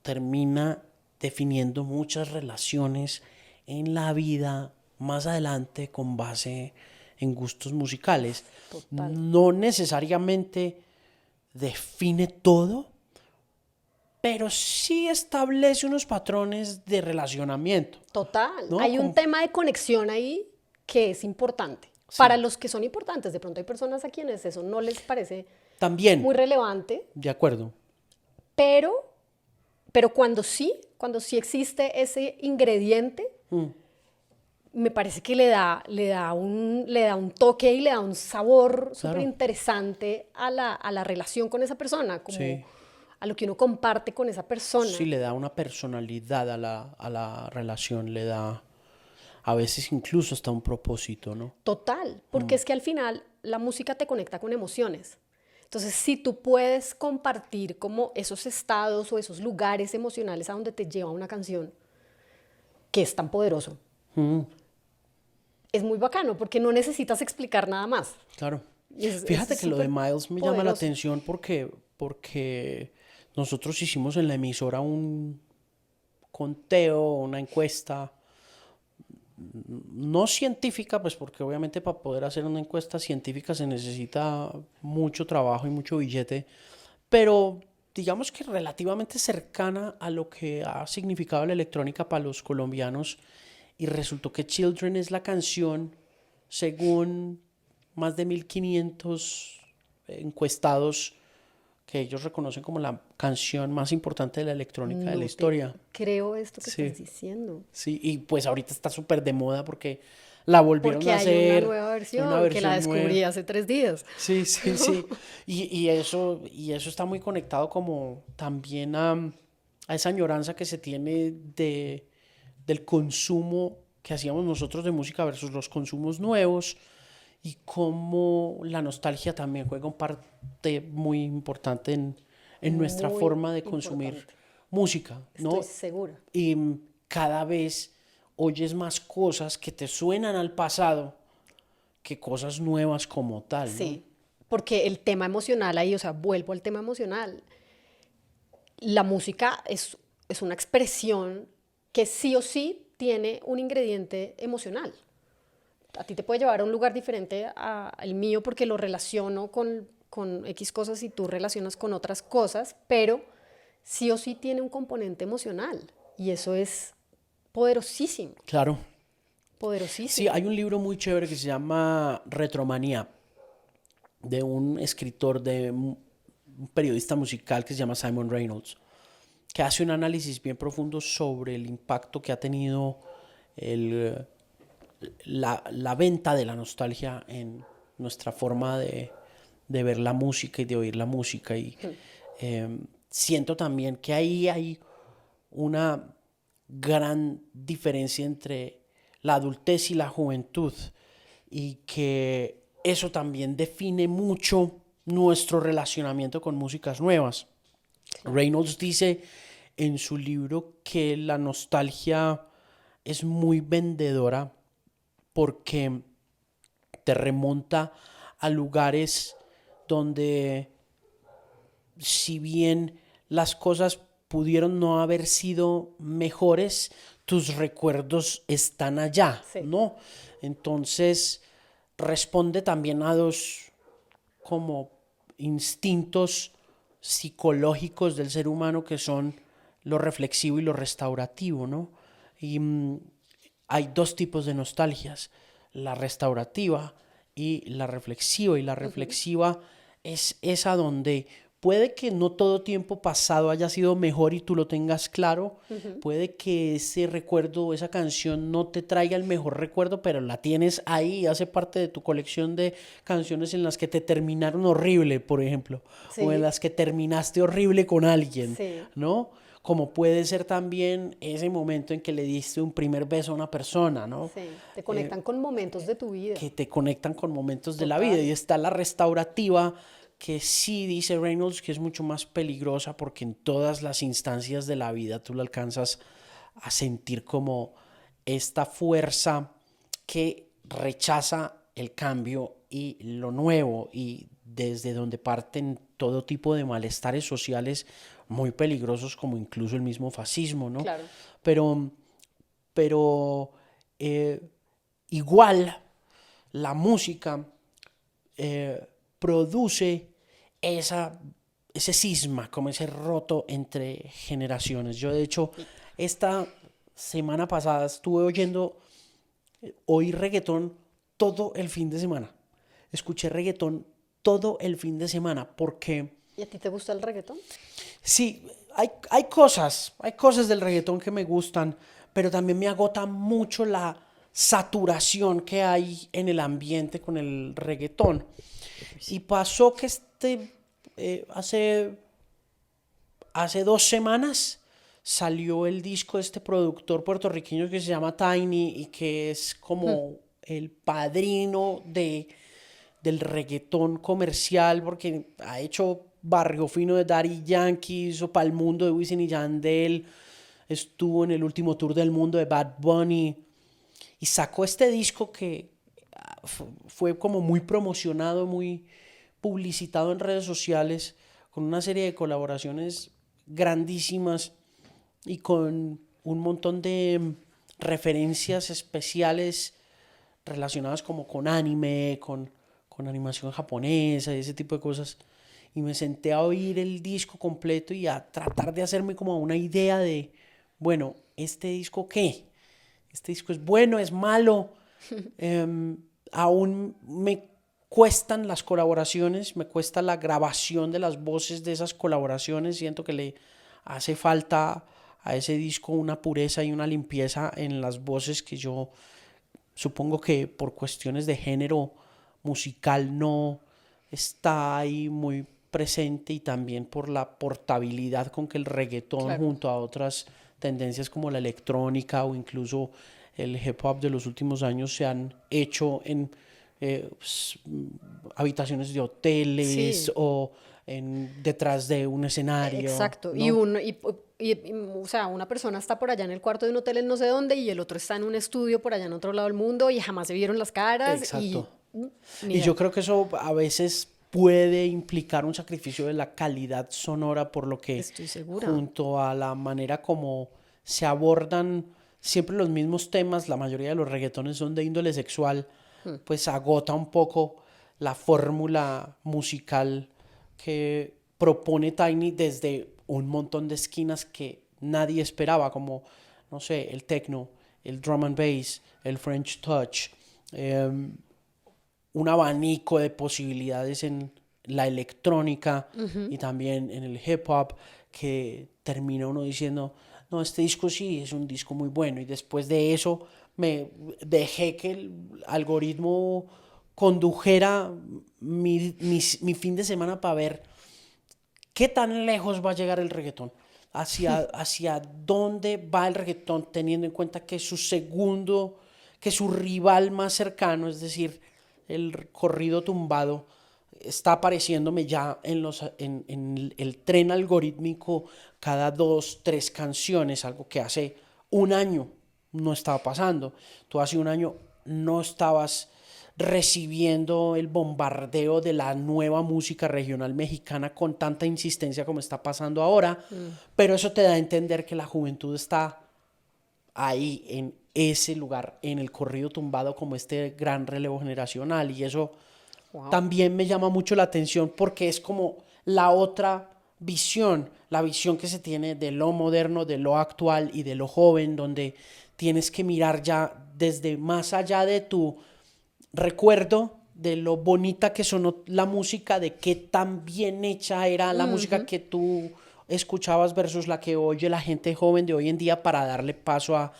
termina definiendo muchas relaciones en la vida más adelante con base en gustos musicales. Total. No necesariamente define todo, pero sí establece unos patrones de relacionamiento, Total. ¿no? Hay un tema de conexión ahí que es importante. Para Sí, los que son importantes, de pronto hay personas a quienes eso no les parece también, muy relevante, de acuerdo. pero, pero cuando sí existe ese ingrediente, Mm, me parece que le da un toque y le da un sabor súper claro, interesante a la relación con esa persona, como sí. a lo que uno comparte con esa Sí, persona. le da una personalidad a la relación, le da a veces incluso hasta un propósito, ¿no? Total, porque es que al final la música te conecta con emociones. Entonces, si tú puedes compartir como esos estados o esos lugares emocionales a donde te lleva una canción, que es tan poderoso, Mm, es muy bacano porque no necesitas explicar nada más. claro. Es Fíjate que lo de súper Miles me llama la poderoso. atención porque nosotros hicimos en la emisora un conteo, una encuesta no científica, pues porque obviamente para poder hacer una encuesta científica se necesita mucho trabajo y mucho billete, pero digamos que relativamente cercana a lo que ha significado la electrónica para los colombianos y resultó que Children es la canción, según más de 1500 encuestados, que ellos reconocen como la canción más importante de la electrónica de la No te historia. creo esto que Sí. estás diciendo. Sí, y pues ahorita está súper de moda porque la volvieron Porque a hay una hacer, nueva una versión que la versión nueva. descubrí hace 3 días. Sí, sí, sí. Y eso está muy conectado como también a esa añoranza que se tiene del consumo que hacíamos nosotros de música versus los consumos nuevos y cómo la nostalgia también juega un parte muy importante en nuestra Muy forma de consumir importante. música, Estoy ¿no? segura. Y cada vez oyes más cosas que te suenan al pasado que cosas nuevas como tal, ¿no? Sí, porque el tema emocional ahí, o sea, vuelvo al tema emocional. La música es una expresión que sí o sí tiene un ingrediente emocional. A ti te puede llevar a un lugar diferente al mío porque lo relaciono con X cosas y tú relacionas con otras cosas, pero sí o sí tiene un componente emocional y eso es poderosísimo, Claro. Sí, poderosísimo. hay un libro muy chévere que se llama Retromanía, de un escritor, un periodista musical que se llama Simon Reynolds, que hace un análisis bien profundo sobre el impacto que ha tenido el, la venta de la nostalgia en nuestra forma de ver la música y de oír la música. Y siento también que ahí hay una gran diferencia entre la adultez y la juventud y que eso también define mucho nuestro relacionamiento con músicas nuevas. Claro. Reynolds dice en su libro que la nostalgia es muy vendedora porque te remonta a lugares donde si bien las cosas pudieron no haber sido mejores, tus recuerdos están allá, Sí. ¿no? Entonces responde también a dos como instintos psicológicos del ser humano que son lo reflexivo y lo restaurativo, ¿no? Y hay dos tipos de nostalgias, la restaurativa y la reflexiva. Y la reflexiva es esa donde puede que no todo tiempo pasado haya sido mejor y tú lo tengas claro, puede que ese recuerdo, esa canción no te traiga el mejor recuerdo, pero la tienes ahí, hace parte de tu colección de canciones en las que te terminaron horrible, por ejemplo, o en Sí, las que terminaste horrible con alguien, sí. ¿no? como puede ser también ese momento en que le diste un primer beso a una persona, ¿no? Sí, te conectan con momentos de tu vida. Que te conectan con momentos de la Total. vida. Y está la restaurativa, que sí dice Reynolds que es mucho más peligrosa porque en todas las instancias de la vida tú la alcanzas a sentir como esta fuerza que rechaza el cambio y lo nuevo, y desde donde parten todo tipo de malestares sociales muy peligrosos, como incluso el mismo fascismo, ¿no? Claro. Pero, pero igual la música produce ese cisma, como ese roto entre generaciones. Yo, de hecho, esta semana pasada oí reggaetón todo el fin de semana. Escuché reggaetón todo el fin de semana porque ¿Y a ti te gusta el reggaetón? sí, hay cosas del reggaetón que me gustan, pero también me agota mucho la saturación que hay en el ambiente con el reggaetón. Y pasó que hace 2 semanas salió el disco de este productor puertorriqueño que se llama Tiny y que es como el padrino del reggaetón comercial, porque ha hecho Barrio Fino de Daddy Yankee, hizo Pa'l Mundo de Wisin y Yandel, estuvo en el último tour del mundo de Bad Bunny y sacó este disco que fue como muy promocionado, muy publicitado en redes sociales, con una serie de colaboraciones grandísimas y con un montón de referencias especiales relacionadas como con anime, con animación japonesa y ese tipo de cosas. Y me senté a oír el disco completo y a tratar de hacerme como una idea de, bueno, ¿este disco qué? ¿Este disco es bueno, es malo? Aún me cuestan las colaboraciones, me cuesta la grabación de las voces de esas colaboraciones. Siento que le hace falta a ese disco una pureza y una limpieza en las voces que yo supongo que por cuestiones de género musical no está ahí muy presente, y también por la portabilidad con que el reggaetón, Claro. junto a otras tendencias como la electrónica o incluso el hip hop de los últimos años, se han hecho en habitaciones de hoteles Sí, o detrás de un escenario, exacto. ¿no? O sea, una persona está por allá en el cuarto de un hotel en no sé dónde y el otro está en un estudio por allá en otro lado del mundo y jamás se vieron las caras y Exacto. ni Y idea. yo creo que eso a veces puede implicar un sacrificio de la calidad sonora, por lo que Estoy segura. junto a la manera como se abordan siempre los mismos temas, la mayoría de los reggaetones son de índole sexual, pues agota un poco la fórmula musical que propone Tiny desde un montón de esquinas que nadie esperaba, como, no sé, el techno, el drum and bass, el French touch, un abanico de posibilidades en la electrónica y también en el hip hop, que termina uno diciendo, no, este disco sí es un disco muy bueno. Y después de eso me dejé que el algoritmo condujera mi fin de semana para ver qué tan lejos va a llegar el reggaetón, hacia dónde va el reggaetón, teniendo en cuenta que que su rival más cercano, es decir, el corrido tumbado, está apareciéndome ya en el tren algorítmico cada 2, 3 canciones, algo que hace un año no estaba pasando. Tú hace un año no estabas recibiendo el bombardeo de la nueva música regional mexicana con tanta insistencia como está pasando ahora, pero eso te da a entender que la juventud está ahí en ese lugar, en el corrido tumbado, como este gran relevo generacional, y eso Wow. también me llama mucho la atención porque es como la otra visión, la visión que se tiene de lo moderno, de lo actual y de lo joven, donde tienes que mirar ya desde más allá de tu recuerdo, de lo bonita que sonó la música, de qué tan bien hecha era la música que tú escuchabas versus la que oye la gente joven de hoy en día, para darle paso a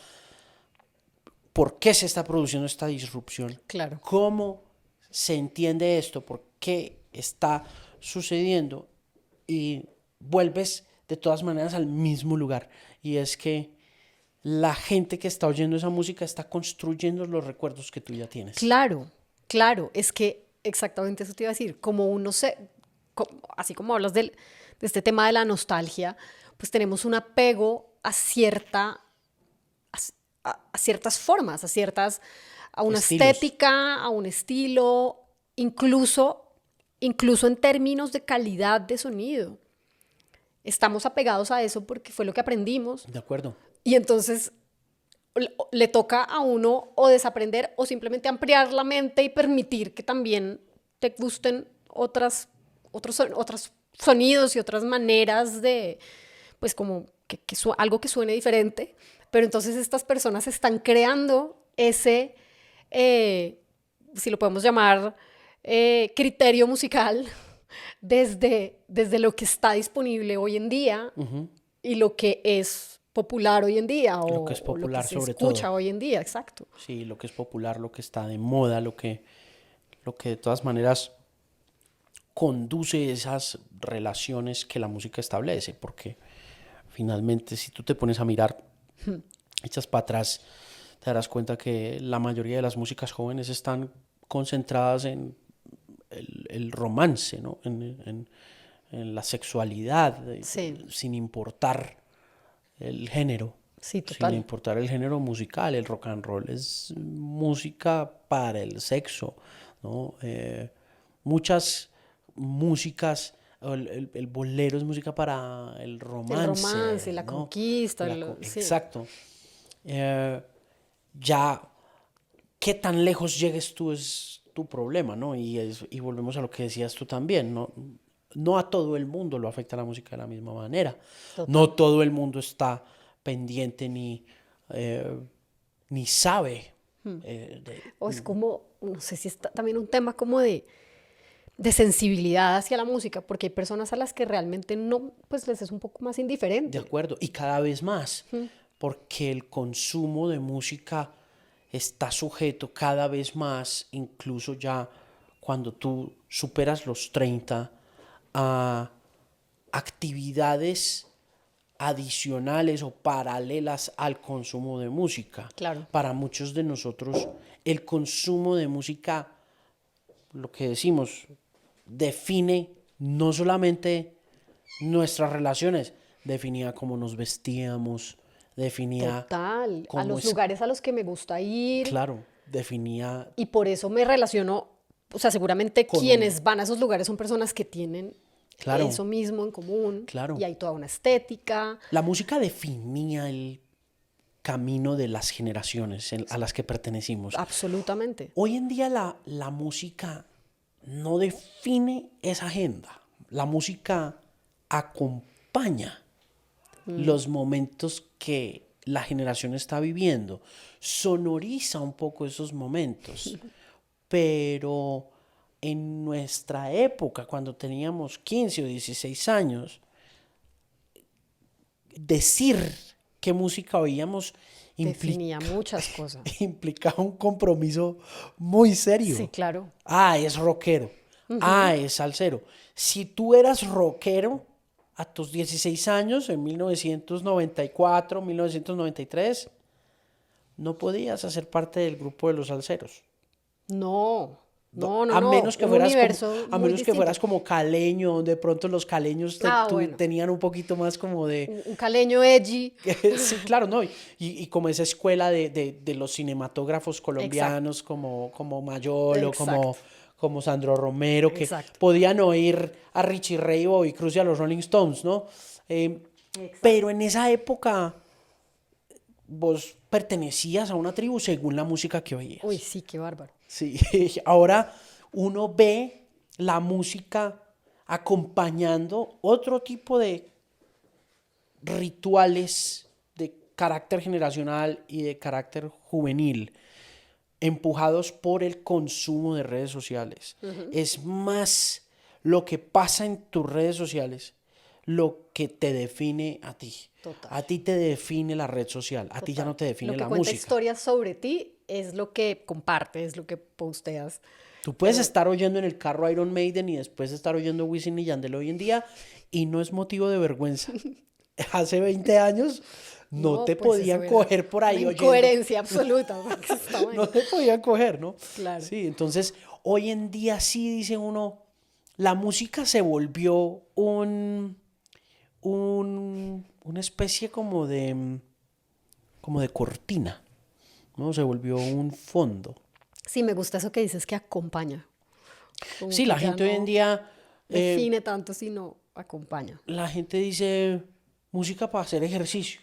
por qué se está produciendo esta disrupción, Claro. cómo se entiende esto, por qué está sucediendo, y vuelves de todas maneras al mismo lugar, y es que la gente que está oyendo esa música está construyendo los recuerdos que tú ya tienes. Claro, claro, es que exactamente eso te iba a decir, como uno así como hablas de este tema de la nostalgia, pues tenemos un apego a ciertas formas, a una Estilos. estética, a un estilo, incluso en términos de calidad de sonido. Estamos apegados a eso porque fue lo que aprendimos De acuerdo. y entonces le toca a uno o desaprender o simplemente ampliar la mente y permitir que también te gusten otros sonidos y otras maneras de, pues como algo que suene diferente. Pero entonces estas personas están creando ese, si lo podemos llamar, criterio musical desde lo que está disponible hoy en día y lo que es popular hoy en día Lo que es o lo que popular se sobre escucha todo. hoy en día, exacto. Sí, lo que es popular, lo que está de moda, lo que de todas maneras conduce esas relaciones que la música establece, porque finalmente si tú te pones a mirar, echas para atrás, te darás cuenta que la mayoría de las músicas jóvenes están concentradas en el romance, ¿no? En la sexualidad, Sí, sin importar el género. sí, Sin total. importar el género musical, el rock and roll es música para el sexo, ¿no? Muchas músicas, el bolero es música para el El romance, romance, la ¿no? conquista, sí. Exacto. Eh, ya, qué tan lejos llegues tú es tu problema, ¿no? Y volvemos a lo que decías tú también, ¿no? No a todo el mundo lo afecta la música de la misma manera. No Total. todo el mundo está pendiente ni sabe. O es como, no sé si es también un tema como de sensibilidad hacia la música, porque hay personas a las que realmente no, pues les es un poco más De indiferente. acuerdo. Y cada vez más, porque el consumo de música está sujeto cada vez más, incluso ya cuando tú superas los 30, a actividades adicionales o paralelas al consumo de música. Claro. Para muchos de nosotros, el consumo de música, lo que decimos, define no solamente nuestras relaciones, definía cómo nos vestíamos, definía Total, a cómo los es, lugares a los que me gusta ir claro, definía y por eso me relaciono, o sea, seguramente con un, quienes van a esos lugares son personas que tienen claro, eso mismo en común claro. y hay toda una estética. La música definía el camino de las generaciones a las que pertenecimos. Absolutamente. Hoy en día la música no define esa agenda. La música acompaña los momentos que la generación está viviendo, sonoriza un poco esos momentos, pero en nuestra época, cuando teníamos 15 o 16 años, decir qué música oíamos Definía muchas cosas. implicaba un compromiso muy Sí, serio. claro. Ah, es rockero. Ah, es salsero. Si tú eras rockero a tus 16 años, en 1994, 1993, no podías hacer parte del grupo de los salseros. No, No, no, a no. menos que Un fueras como, universo a muy menos que distinto. fueras como caleño, de pronto los caleños Bueno. tenían un poquito más como de, Un caleño edgy. sí, claro, ¿no? Y como esa escuela de los cinematógrafos colombianos como Mayolo, Exacto. como Sandro Romero, que Exacto. podían oír a Richie Ray, Bobby Cruz y a los Rolling Stones, ¿no? Pero en esa época vos pertenecías a una tribu según la música que oías. Uy, sí, qué bárbaro. Sí, ahora uno ve la música acompañando otro tipo de rituales de carácter generacional y de carácter juvenil, empujados por el consumo de redes sociales. Es más lo que pasa en tus redes sociales lo que te define a ti. Total. A ti te define la red social, a ti ya no te define Lo que la cuenta música. historias sobre ti es lo que compartes, lo que posteas. Tú puedes estar oyendo en el carro Iron Maiden y después estar oyendo Wisin y Yandel hoy en día y no es motivo de vergüenza. Hace 20 años no te pues podían eso era coger por ahí una oyendo. incoherencia absoluta. Porque estaba ahí. No te podían coger, ¿no? Claro. Sí, entonces hoy en día sí dice uno, la música se volvió una especie como de cortina, ¿no? Se volvió un fondo. Sí, me gusta eso que dices que acompaña. Como Sí, que la ya gente hoy en no día, define tanto, sino acompaña. la gente dice música para hacer ejercicio,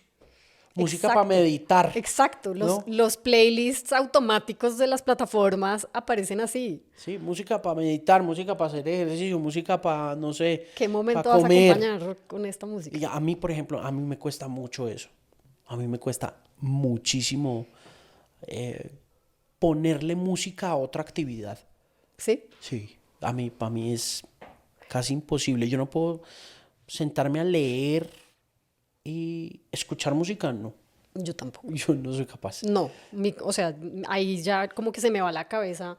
música para Exacto. meditar, Exacto, ¿no? los playlists automáticos de las plataformas aparecen así. Sí, música para meditar, música para hacer ejercicio, música para, no sé, ¿Qué para momento vas a comer. acompañar con esta música? Y a mí, por ejemplo, a mí me cuesta mucho eso. A mí me cuesta muchísimo ponerle música a otra actividad. ¿Sí? Sí, para mí es casi imposible. Yo no puedo sentarme a leer y escuchar música, no. Yo tampoco. Yo no soy capaz. No, o sea, ahí ya como que se me va la cabeza.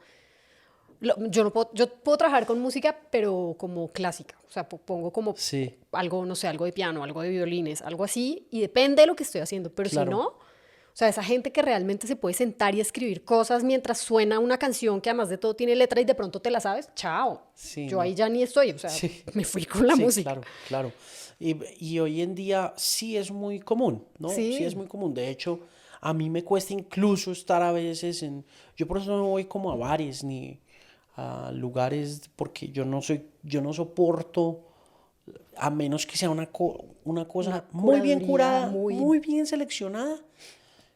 Yo no puedo, yo puedo trabajar con música, pero como clásica. O sea, pongo como Sí, algo, no sé, algo de piano, algo de violines, algo así, y depende de lo que estoy haciendo. Pero claro. si no, o sea, esa gente que realmente se puede sentar y escribir cosas mientras suena una canción que además de todo tiene letra y de pronto te la sabes, chao. Sí, Yo no. ahí ya ni estoy, o sea, Sí. me fui con la Sí, música. claro, claro. Y hoy en día sí es muy común, ¿no? Sí es Sí, muy común. De hecho, a mí me cuesta incluso estar a veces en... Yo por eso no voy como a bares ni a lugares porque yo no soporto, a menos que sea una cosa una muy bien curaduría curada, muy... muy bien seleccionada,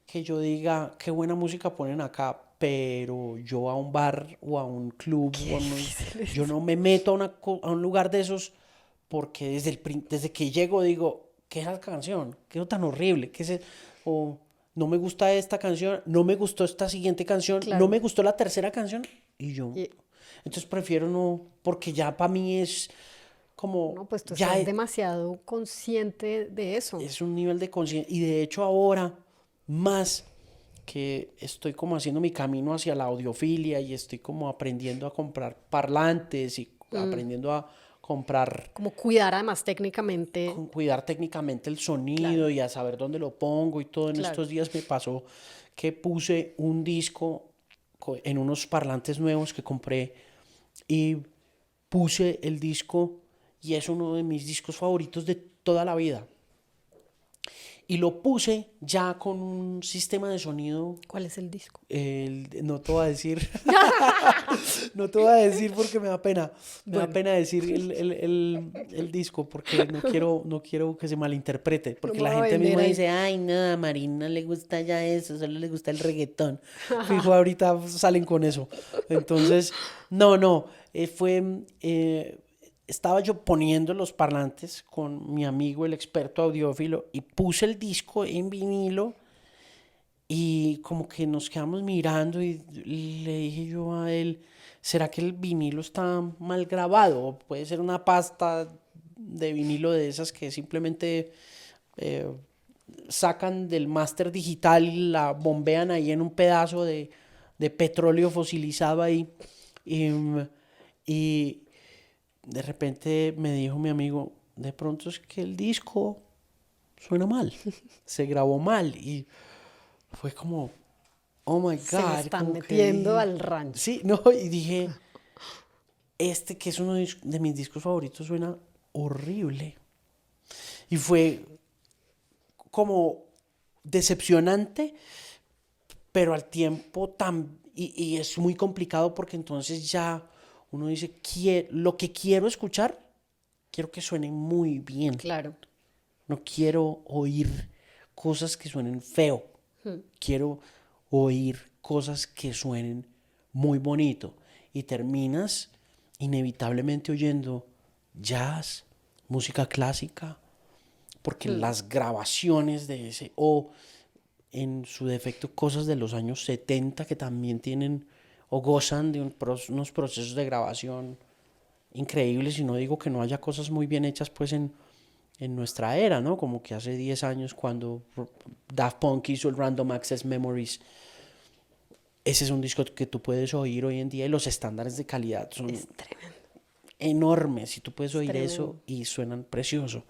que yo diga, qué buena música ponen acá, pero yo a un bar o a un club, yo no me meto a un lugar de esos porque desde que llego digo, ¿qué es la canción? ¿Qué es tan horrible? O no me gusta esta canción, no me gustó esta siguiente canción, no Claro. me gustó la tercera canción y yo, Y, entonces prefiero no, porque ya para mí es como, no, pues tú ya estás demasiado consciente de eso. es un nivel de conciencia y de hecho ahora más que estoy como haciendo mi camino hacia la audiofilia y estoy como aprendiendo a comprar parlantes y aprendiendo a comprar, Como cuidar además técnicamente, cuidar técnicamente el claro, sonido y a saber dónde lo pongo y todo. En claro. estos días me pasó que puse un disco en unos parlantes nuevos que compré y puse el disco y es uno de mis discos favoritos de toda la vida. Y lo puse ya con un sistema de sonido. ¿Cuál es el disco? No te voy a decir. No te voy a decir porque me da pena. Me da Bueno, pena decir el disco porque no quiero que se malinterprete. no Porque me la voy a gente vender misma ahí. dice, ay, no, a Marina no le gusta ya eso, solo le gusta el reggaetón. Fijo, ahorita salen con eso. Entonces, no, estaba yo poniendo los parlantes con mi amigo, el experto audiófilo, y puse el disco en vinilo y como que nos quedamos mirando y le dije yo a él, ¿será que el vinilo está mal grabado? O puede ser una pasta de vinilo de esas que simplemente eh, sacan del máster digital y la bombean ahí en un pedazo de petróleo fosilizado ahí. Y, y de repente me dijo mi amigo, de pronto es que el disco suena mal, se grabó mal y fue como, oh my Se le God, están como que metiendo dije, al rancho. sí, no, y dije, que es uno de mis discos favoritos suena horrible. Y fue como decepcionante, pero al tiempo y es muy complicado porque entonces ya uno dice, lo que quiero escuchar, quiero que suene muy bien. Claro. No quiero oír cosas que suenen feo. Quiero oír cosas que suenen muy bonito. Y terminas inevitablemente oyendo jazz, música clásica, porque las grabaciones de ese, o en su defecto cosas de los años 70 que también tienen o gozan de unos procesos de grabación increíbles, y no digo que no haya cosas muy bien hechas pues en nuestra era, ¿no? Como que hace 10 años cuando Daft Punk hizo el Random Access Memories, ese es un disco que tú puedes oír hoy en día y los estándares de calidad son Es tremendo. enormes y tú puedes oír tremendo. eso y suenan precioso.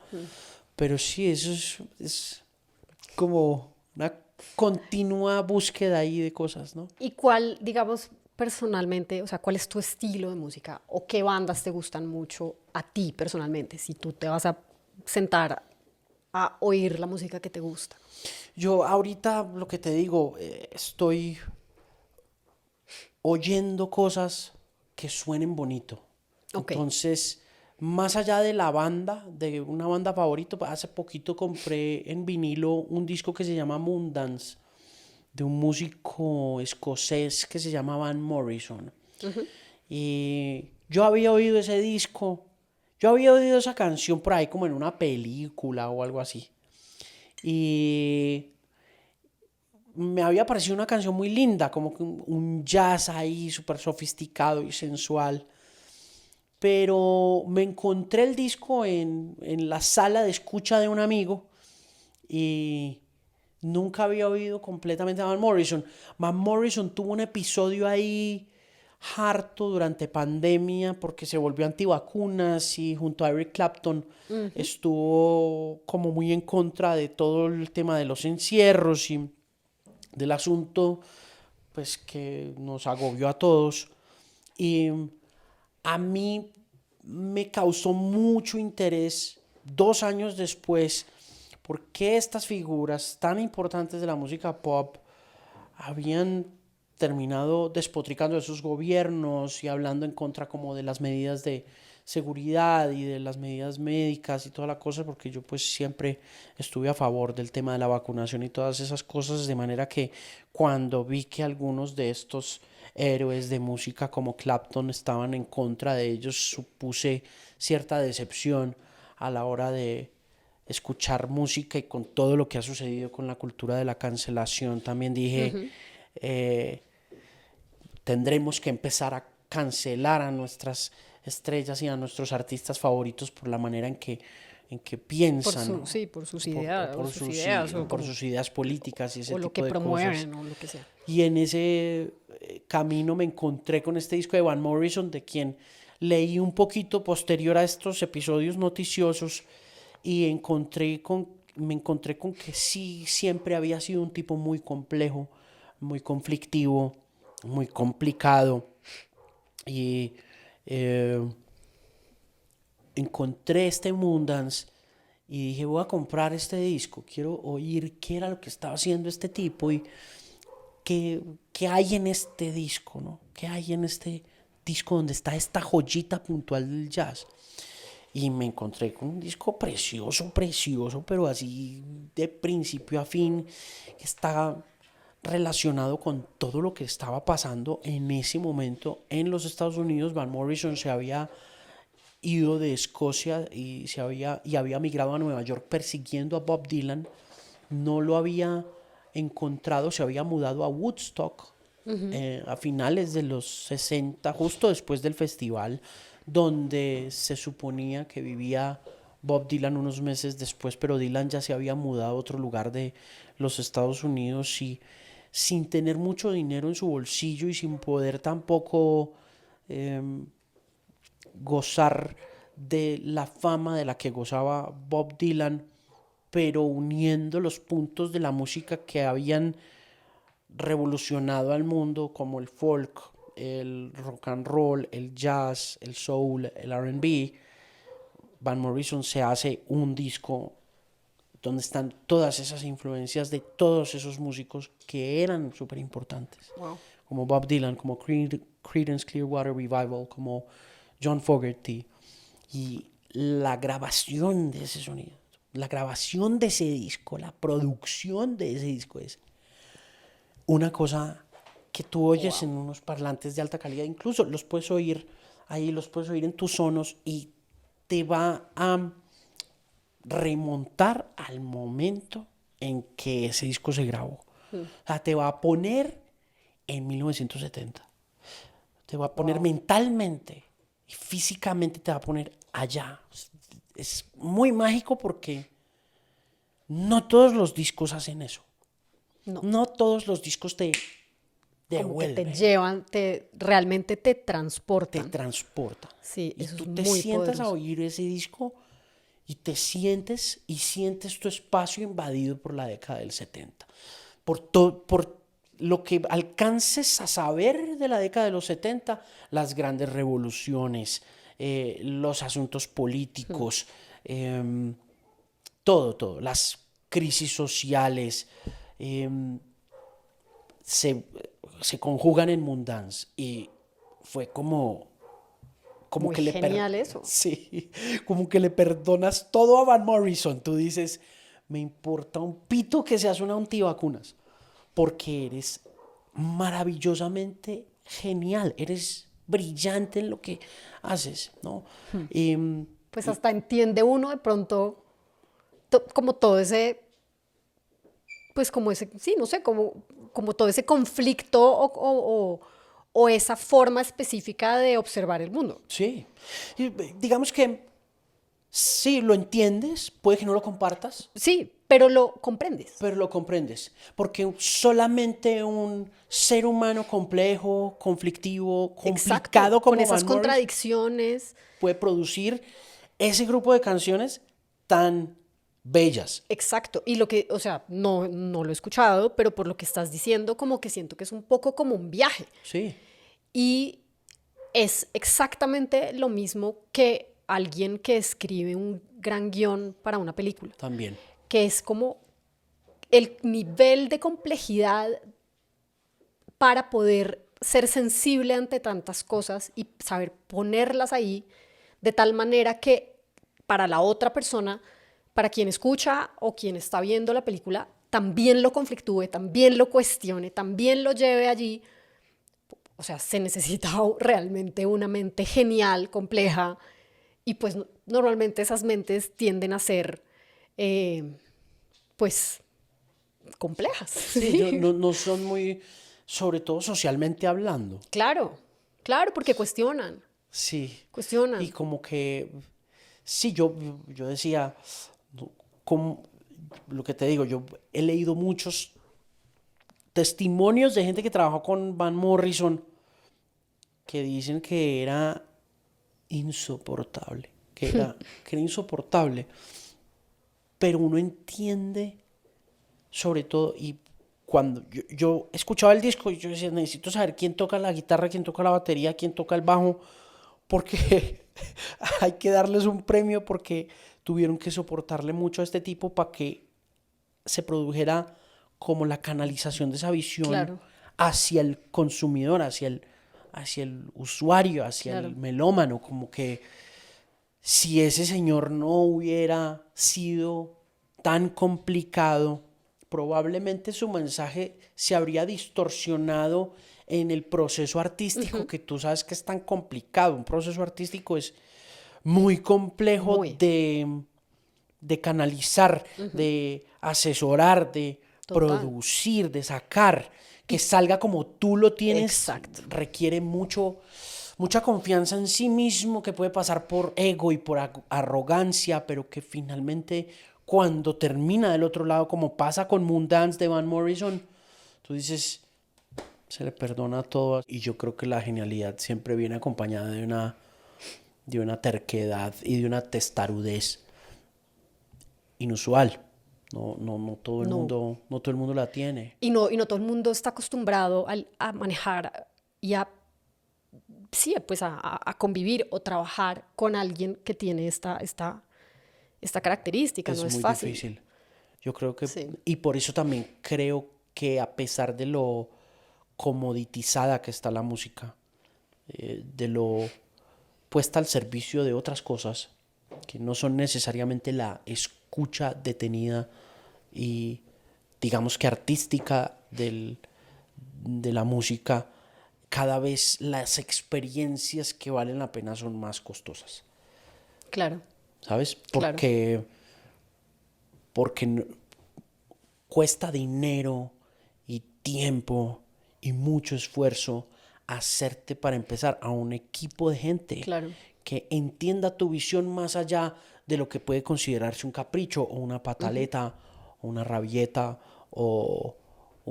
Pero sí, eso es como una continua búsqueda ahí de cosas, ¿no? ¿Y cuál, digamos, personalmente, o sea, cuál es tu estilo de música o qué bandas te gustan mucho a ti personalmente, si tú te vas a sentar a oír la música que te gusta? Yo ahorita, lo que te digo, estoy oyendo cosas que suenen bonito. Ok. Entonces, más allá de la banda, de una banda favorita, hace poquito compré en vinilo un disco que se llama Moondance, de un músico escocés que se llama Van Morrison. Y yo había oído ese disco, yo había oído esa canción por ahí como en una película o algo así. Y me había parecido una canción muy linda, como que un jazz ahí súper sofisticado y sensual. Pero me encontré el disco en la sala de escucha de un amigo y nunca había oído completamente a Van Morrison. Van Morrison tuvo un episodio ahí harto durante pandemia porque se volvió antivacunas y junto a Eric Clapton estuvo como muy en contra de todo el tema de los encierros y del asunto pues que nos agobió a todos. Y a mí me causó mucho interés 2 años después por qué estas figuras tan importantes de la música pop habían terminado despotricando de sus gobiernos y hablando en contra como de las medidas de seguridad y de las medidas médicas y toda la cosa, porque yo pues siempre estuve a favor del tema de la vacunación y todas esas cosas, de manera que cuando vi que algunos de estos héroes de música como Clapton estaban en contra de ellos, supuse cierta decepción a la hora de escuchar música y con todo lo que ha sucedido con la cultura de la cancelación, también dije, tendremos que empezar a cancelar a nuestras estrellas y a nuestros artistas favoritos por la manera en que piensan, ¿no? Sí, por sus por, ideas, por o sus sus, ideas, o, por como, sus ideas políticas y ese o lo tipo que de cosas. promueven, o lo que sea. Y en ese camino me encontré con este disco de Van Morrison, de quien leí un poquito posterior a estos episodios noticiosos y me encontré con que sí, siempre había sido un tipo muy complejo, muy conflictivo, muy complicado. Y encontré este Moondance y dije, voy a comprar este disco, quiero oír qué era lo que estaba haciendo este tipo y qué hay en este disco, ¿no? ¿Qué hay en este disco donde está esta joyita puntual del jazz? Y me encontré con un disco precioso, precioso, pero así de principio a fin, que está relacionado con todo lo que estaba pasando en ese momento en los Estados Unidos. Van Morrison se había ido de Escocia y había migrado a Nueva York persiguiendo a Bob Dylan. No lo había encontrado, se había mudado a Woodstock a finales de los 60, justo después del festival, donde se suponía que vivía Bob Dylan unos meses después, pero Dylan ya se había mudado a otro lugar de los Estados Unidos y sin tener mucho dinero en su bolsillo y sin poder tampoco gozar de la fama de la que gozaba Bob Dylan, pero uniendo los puntos de la música que habían revolucionado al mundo, como el folk, el rock and roll, el jazz, el soul, el R&B. Van Morrison se hace un disco donde están todas esas influencias de todos esos músicos que eran súper importantes, Wow. como Bob Dylan, como Creedence Clearwater Revival, como John Fogerty. Y la grabación de ese sonido, la grabación de ese disco, la producción de ese disco es una cosa que tú oyes en unos parlantes de alta calidad, incluso los puedes oír ahí, los puedes oír en tus sonos y te va a remontar al momento en que ese disco se grabó. O sea, te va a poner en 1970. Te va a poner mentalmente y físicamente te va a poner allá. Es muy mágico porque no todos los discos hacen eso. No. No todos los discos te como que te devuelve, llevan, realmente te te transportan. transporta. Sí, Y eso tú es te muy sientas a poderoso. oír ese disco y te sientes y sientes tu espacio invadido por la década del 70. Por lo que alcances a saber de la década de los 70, las grandes revoluciones, los asuntos políticos, todo, las crisis sociales, em, se, se conjugan en Moondance y fue como Muy que genial eso. sí, como que le perdonas todo a Van Morrison. Tú dices, me importa un pito que seas una antivacunas, porque eres maravillosamente genial, eres brillante en lo que haces, ¿no? Em, Pues hasta entiende uno de pronto como todo ese, pues como ese, sí, no sé, como todo ese conflicto o esa forma específica de observar el mundo. sí, y, digamos que sí, lo entiendes, puede que no lo compartas, Sí, pero lo comprendes. pero lo comprendes, porque solamente un ser humano complejo, conflictivo, Exacto, complicado con como esas Van Morrison contradicciones. puede producir ese grupo de canciones tan bellas. Exacto, y lo que, o sea, no lo he escuchado, pero por lo que estás diciendo, como que siento que es un poco como un viaje. Sí, Y es exactamente lo mismo que alguien que escribe un gran guión para una película, también. que es como el nivel de complejidad para poder ser sensible ante tantas cosas y saber ponerlas ahí de tal manera que para la otra persona, para quien escucha o quien está viendo la película, también lo conflictúe, también lo cuestione, también lo lleve allí. O sea, se necesita realmente una mente genial, compleja, y pues normalmente esas mentes tienden a ser, pues, complejas. Sí, no, ¿Sí? no son muy, sobre todo socialmente hablando. Claro, claro, porque cuestionan, Sí. Y cuestionan. como que, sí, yo decía, no, como, lo que te digo, yo he leído muchos testimonios de gente que trabajó con Van Morrison que dicen que era insoportable, que era insoportable. Pero uno entiende, sobre todo, y cuando yo escuchaba el disco, yo decía, necesito saber quién toca la guitarra, quién toca la batería, quién toca el bajo, porque hay que darles un premio porque tuvieron que soportarle mucho a este tipo para que se produjera como la canalización de esa visión Claro, hacia el consumidor, hacia el usuario, hacia el claro. melómano, como que si ese señor no hubiera sido tan complicado, probablemente su mensaje se habría distorsionado en el proceso artístico, que tú sabes que es tan complicado. Un proceso artístico es muy complejo Muy, de canalizar, de asesorar, de total. producir, de sacar, que salga como tú lo tienes, Exacto. requiere mucha confianza en sí mismo, que puede pasar por ego y por arrogancia, pero que finalmente cuando termina del otro lado, como pasa con Moondance de Van Morrison, tú dices, se le perdona todo. Y yo creo que la genialidad siempre viene acompañada de una terquedad y de una testarudez inusual. No todo el No. mundo, no todo el mundo la tiene. Y no todo el mundo está acostumbrado a manejar y a, sí, pues a convivir o trabajar con alguien que tiene esta característica. No Es es muy fácil. difícil. Yo creo que, Sí, y por eso también creo que a pesar de lo comoditizada que está la música, de lo puesta al servicio de otras cosas, que no son necesariamente la escucha detenida y digamos que artística de la música, cada vez las experiencias que valen la pena son más costosas, claro, ¿sabes? claro. Porque cuesta dinero y tiempo y mucho esfuerzo hacerte para empezar a un equipo de gente Claro. que entienda tu visión más allá de lo que puede considerarse un capricho o una pataleta o una rabieta o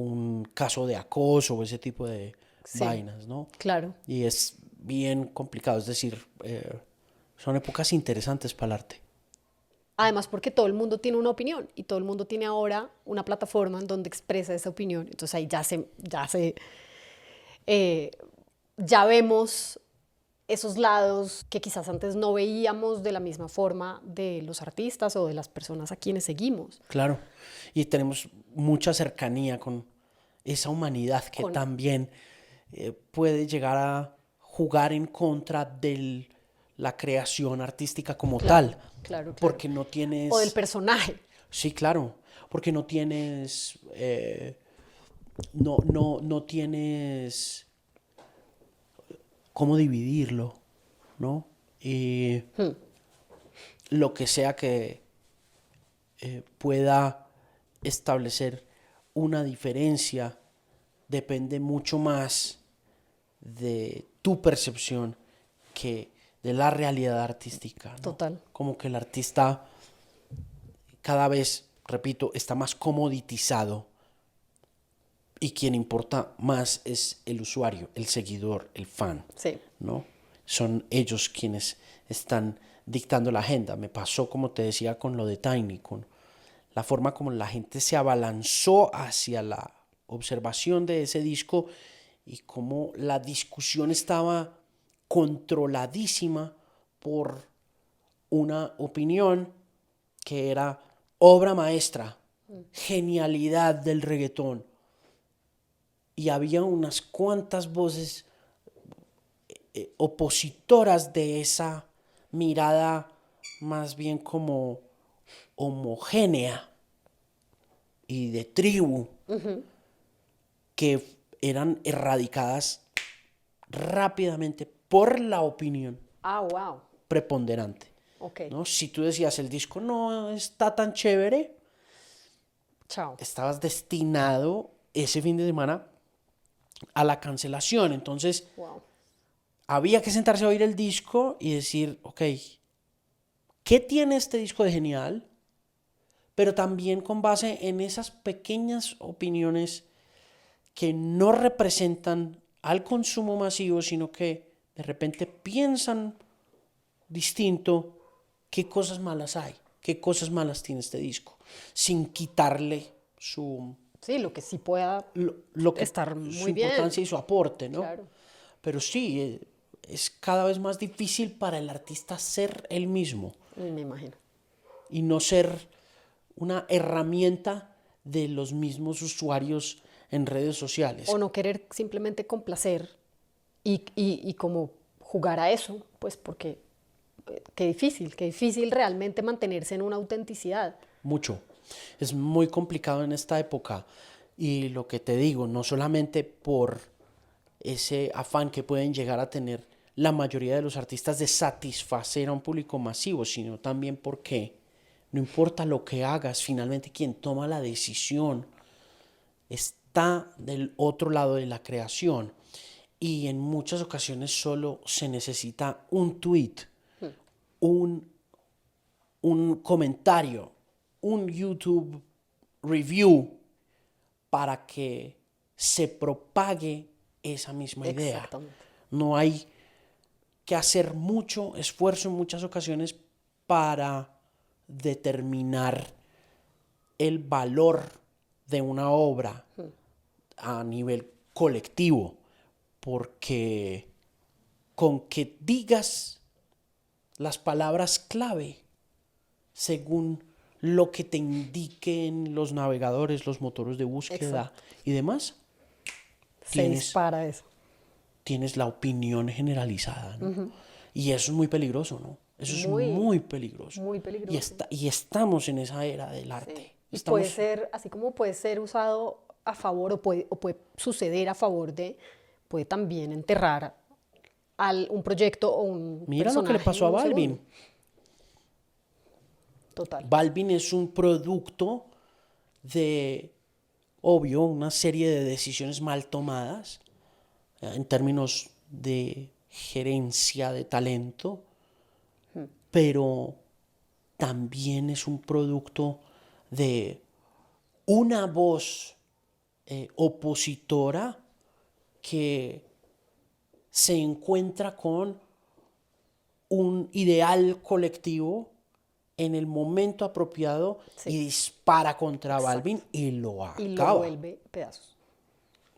un caso de acoso o ese tipo de Sí. vainas, ¿no? Claro. Y es bien complicado, es decir, son épocas interesantes para el arte. Además, porque todo el mundo tiene una opinión y todo el mundo tiene ahora una plataforma en donde expresa esa opinión. Entonces ahí ya vemos esos lados que quizás antes no veíamos de la misma forma de los artistas o de las personas a quienes seguimos. Claro, y tenemos mucha cercanía con esa humanidad que Con- también puede llegar a jugar en contra de la creación artística como Claro, tal, claro. porque no O del tienes... personaje. Sí, claro, porque no tienes... no tienes cómo dividirlo, ¿no? Y lo que sea que pueda establecer una diferencia depende mucho más de tu percepción que de la realidad artística, ¿no? Total. Como que el artista cada vez, repito, está más comoditizado y quien importa más es el usuario, el seguidor, el fan, Sí. ¿no? Son ellos quienes están dictando la agenda. Me pasó, como te decía, con lo de Tiny, con la forma como la gente se abalanzó hacia la observación de ese disco y cómo la discusión estaba controladísima por una opinión que era obra maestra, genialidad del reggaetón. Y había unas cuantas voces opositoras de esa mirada más bien como homogénea y de tribu que eran erradicadas rápidamente por la opinión Ah, wow. preponderante, Ok. ¿no? Si tú decías el disco no está tan chévere, Chao. estabas destinado ese fin de semana a la cancelación. Entonces Wow. había que sentarse a oír el disco y decir, ok, ¿qué tiene este disco de genial? Pero también con base en esas pequeñas opiniones que no representan al consumo masivo, sino que de repente piensan distinto qué cosas malas hay, qué cosas malas tiene este disco, sin quitarle Sí, lo que sí pueda lo que, estar su muy importancia bien. y su aporte, ¿no? Claro. Pero sí, es cada vez más difícil para el artista ser él mismo Me imagino. y no ser una herramienta de los mismos usuarios en redes sociales. O no querer simplemente complacer y como jugar a eso, pues porque qué difícil realmente mantenerse en una autenticidad. Mucho. Es muy complicado en esta época. Y lo que te digo, no solamente por ese afán que pueden llegar a tener la mayoría de los artistas de satisfacer a un público masivo, sino también porque no importa lo que hagas, finalmente quien toma la decisión está del otro lado de la creación. Y en muchas ocasiones solo se necesita un tweet, un, un comentario, un YouTube review para que se propague esa misma idea. Exactamente. No hay que hacer mucho esfuerzo en muchas ocasiones para determinar el valor de una obra a nivel colectivo, porque con que digas las palabras clave según lo que te indiquen los navegadores, los motores de búsqueda Exacto. y demás, Se dispara eso. tienes la opinión generalizada, ¿no? Y eso es muy peligroso, ¿no? Eso es Muy, muy peligroso. muy peligroso. Y estamos en esa era del arte. Sí. Y Estamos, puede ser, así como puede ser usado a favor o puede suceder a favor de, puede también enterrar un proyecto o un mira lo que le personaje pasó a en un Balvin. segundo. Total. Balvin es un producto de, obvio, una serie de decisiones mal tomadas en términos de gerencia de talento, pero también es un producto de una voz opositora que se encuentra con un ideal colectivo en el momento apropiado Sí. y dispara contra Exacto. Balvin y lo Y lo acaba, vuelve pedazos.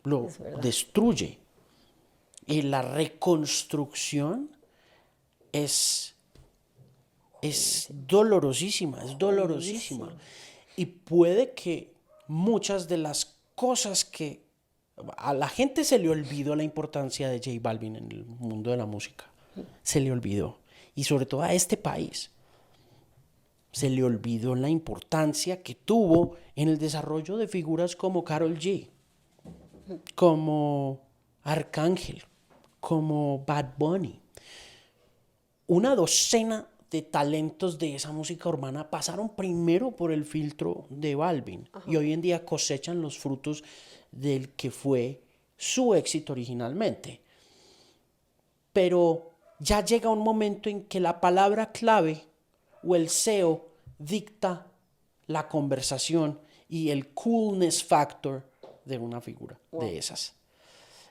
lo Es verdad. destruye. Y la reconstrucción es dolorosísima, es dolorosísima. Y puede que muchas de las cosas que a la gente se le olvidó la importancia de J Balvin en el mundo de la música. Se le olvidó. Y sobre todo a este país. Se le olvidó la importancia que tuvo en el desarrollo de figuras como Karol G, como Arcángel, como Bad Bunny. Una docena de talentos de esa música urbana pasaron primero por el filtro de Balvin y hoy en día cosechan los frutos del que fue su éxito originalmente. Pero ya llega un momento en que la palabra clave o el SEO dicta la conversación y el coolness factor de una figura de esas.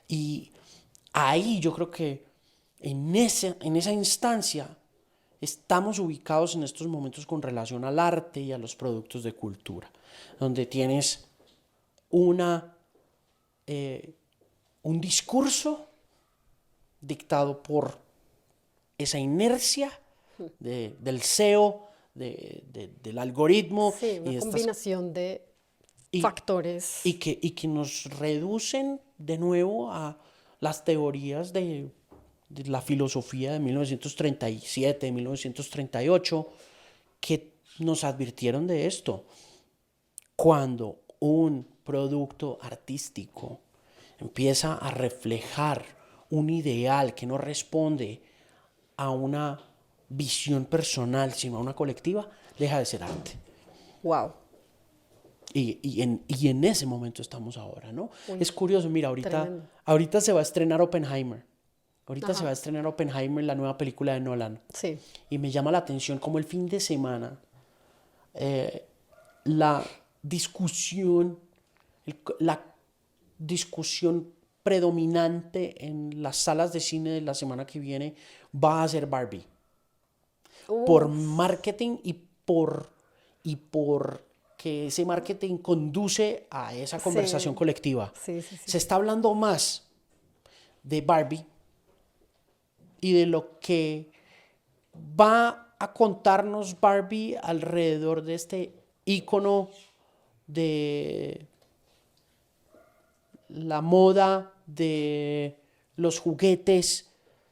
Y ahí yo creo que en esa instancia estamos ubicados en estos momentos con relación al arte y a los productos de cultura, donde tienes un discurso dictado por esa inercia del SEO, del algoritmo. Sí, una y combinación de y- factores. y que nos reducen de nuevo a las teorías de la filosofía de 1937, de 1938, que nos advirtieron de esto. Cuando un producto artístico empieza a reflejar un ideal que no responde a una visión personal, sino a una colectiva, deja de ser arte. Wow. Y en ese momento estamos ahora, ¿no? Es curioso, mira, Tremendo. ahorita se va a estrenar Oppenheimer. Ahorita se va a estrenar Oppenheimer, la nueva película de Nolan. Sí. Y me llama la atención como el fin de semana la discusión predominante en las salas de cine de la semana que viene va a ser Barbie. Por marketing y por que ese marketing conduce a esa conversación colectiva. Sí. Se está hablando más de Barbie y de lo que va a contarnos Barbie alrededor de este ícono de la moda, de los juguetes,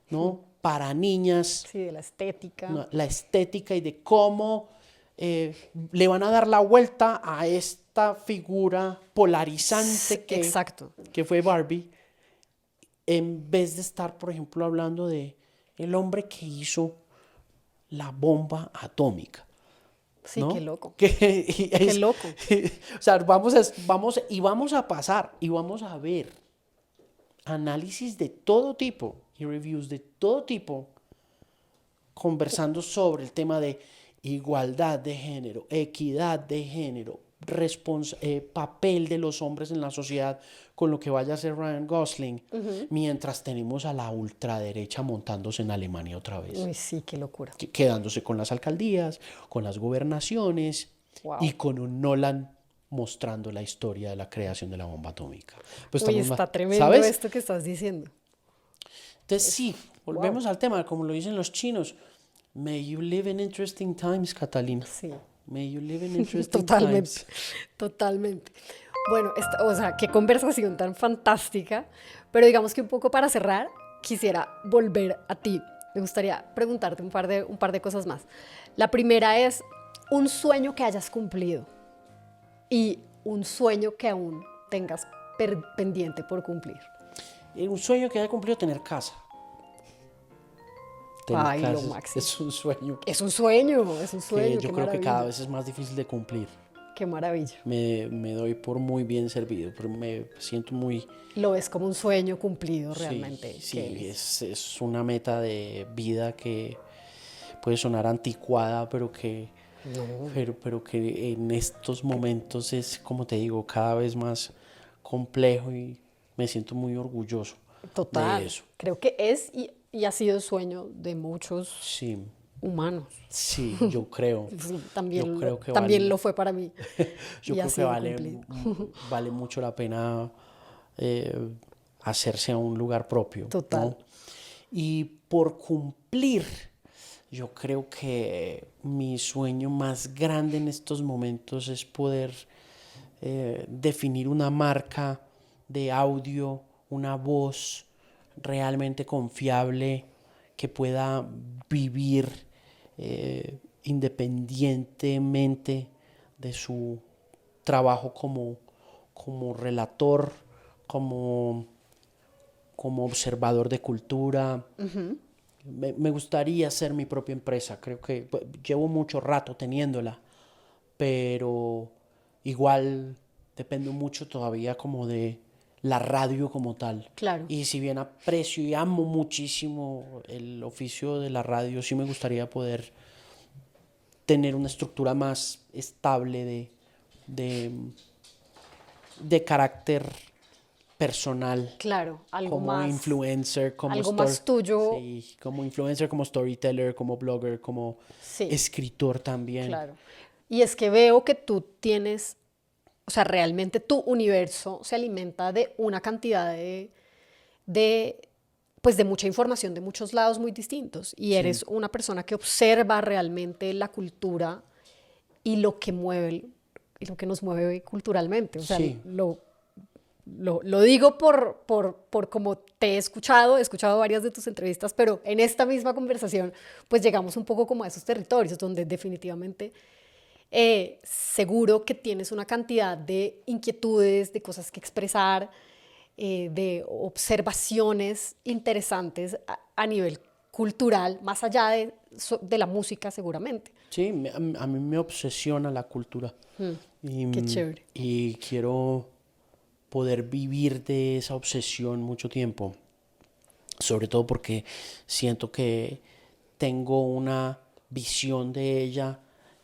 ¿no? Para niñas, Sí, de la estética. ¿no? La estética y de cómo le van a dar la vuelta a esta figura polarizante Exacto. que fue Barbie, en vez de estar, por ejemplo, hablando de el hombre que hizo la bomba atómica. Sí, ¿no? qué loco. Qué loco. O sea, vamos a pasar y vamos a ver análisis de todo tipo y reviews de todo tipo conversando sobre el tema de igualdad de género, equidad de género, papel de los hombres en la sociedad con lo que vaya a ser Ryan Gosling, mientras tenemos a la ultraderecha montándose en Alemania otra vez, Uy, sí, qué locura. quedándose con las alcaldías, con las gobernaciones y con un Nolan mostrando la historia de la creación de la bomba atómica. Pues Uy, estamos está tremendo ¿sabes? esto que estás diciendo. Entonces sí, volvemos al tema, como lo dicen los chinos. May you live in interesting times, Catalina. Sí. May you live in interesting Totalmente, times. totalmente. Bueno, o sea, qué conversación tan fantástica, pero digamos que un poco para cerrar, quisiera volver a ti. Me gustaría preguntarte un par de cosas más. La primera es un sueño que hayas cumplido y un sueño que aún tengas pendiente por cumplir. Un sueño que haya cumplido, tener casa. Ay, lo casa máximo. es un sueño Es un sueño, es un que sueño. yo qué creo que maravilla. cada vez es más difícil de cumplir. Qué maravilla. Me doy por muy bien servido, pero me siento muy... Lo ves como un sueño cumplido realmente. Sí, que es una meta de vida que puede sonar anticuada, pero que, pero que en estos momentos es, como te digo, cada vez más complejo y me siento muy orgulloso Total. de eso. Creo que es y ha sido el sueño de muchos Sí, humanos. sí, yo creo. Sí, Yo creo que también vale, lo fue para mí yo y ha creo que sido vale, cumplido. vale mucho la pena eh, hacerse a un lugar propio, Total. ¿no? Y por cumplir, yo creo que mi sueño más grande en estos momentos es poder definir una marca de audio, una voz realmente confiable que pueda vivir independientemente de su trabajo como relator, como, como observador de cultura. Me gustaría ser mi propia empresa, creo que pues, llevo mucho rato teniéndola, pero igual dependo mucho todavía como de la radio como tal. Claro. Y si bien aprecio y amo muchísimo el oficio de la radio, sí me gustaría poder tener una estructura más estable de, de carácter personal, Claro, como influencer, algo más tuyo. sí, como influencer, como storyteller, como blogger, como Sí, escritor también. claro. Y es que veo que tú tienes, o sea, realmente tu universo se alimenta de una cantidad de, pues de mucha información de muchos lados muy distintos. Y Sí, eres una persona que observa realmente la cultura y lo que mueve, y lo que nos mueve culturalmente. O sea, sí. lo digo por como te he escuchado varias de tus entrevistas, pero en esta misma conversación, pues llegamos un poco como a esos territorios donde definitivamente seguro que tienes una cantidad de inquietudes, de cosas que expresar, de observaciones interesantes a nivel cultural, más allá de la música seguramente. Sí, a mí me obsesiona la cultura y, Qué chévere. y quiero poder vivir de esa obsesión mucho tiempo, sobre todo porque siento que tengo una visión de ella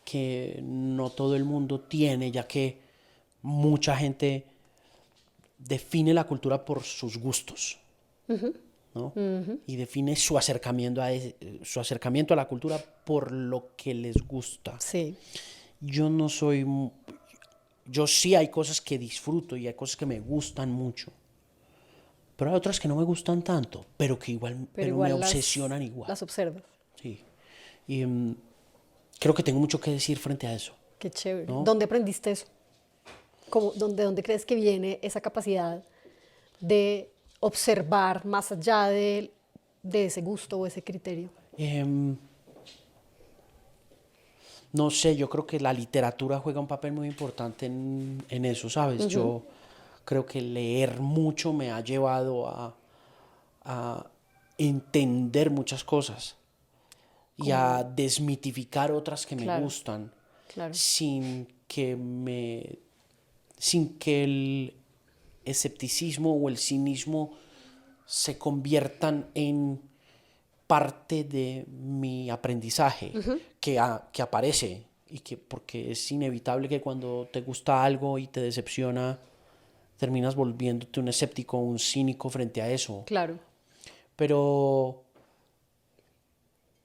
que no todo el mundo tiene, ya que mucha gente define la cultura por sus gustos, ¿no? Y define su acercamiento a la cultura por lo que les gusta. Sí, Yo no soy, yo sí hay cosas que disfruto y hay cosas que me gustan mucho, pero hay otras que no me gustan tanto, pero que igual, pero pero me igual obsesionan igual. las observas. Sí. Y creo que tengo mucho que decir frente a eso, Qué chévere. ¿no? ¿Dónde aprendiste eso? ¿Dónde crees que viene esa capacidad de observar más allá de ese gusto o ese criterio? Em, no sé, yo creo que la literatura juega un papel muy importante en eso, ¿sabes? Yo creo que leer mucho me ha llevado a entender muchas cosas y a desmitificar otras que me Claro, gustan claro. sin que el escepticismo o el cinismo se conviertan en parte de mi aprendizaje que aparece y que porque es inevitable que cuando te gusta algo y te decepciona terminas volviéndote un escéptico, un cínico frente a eso. Claro, Pero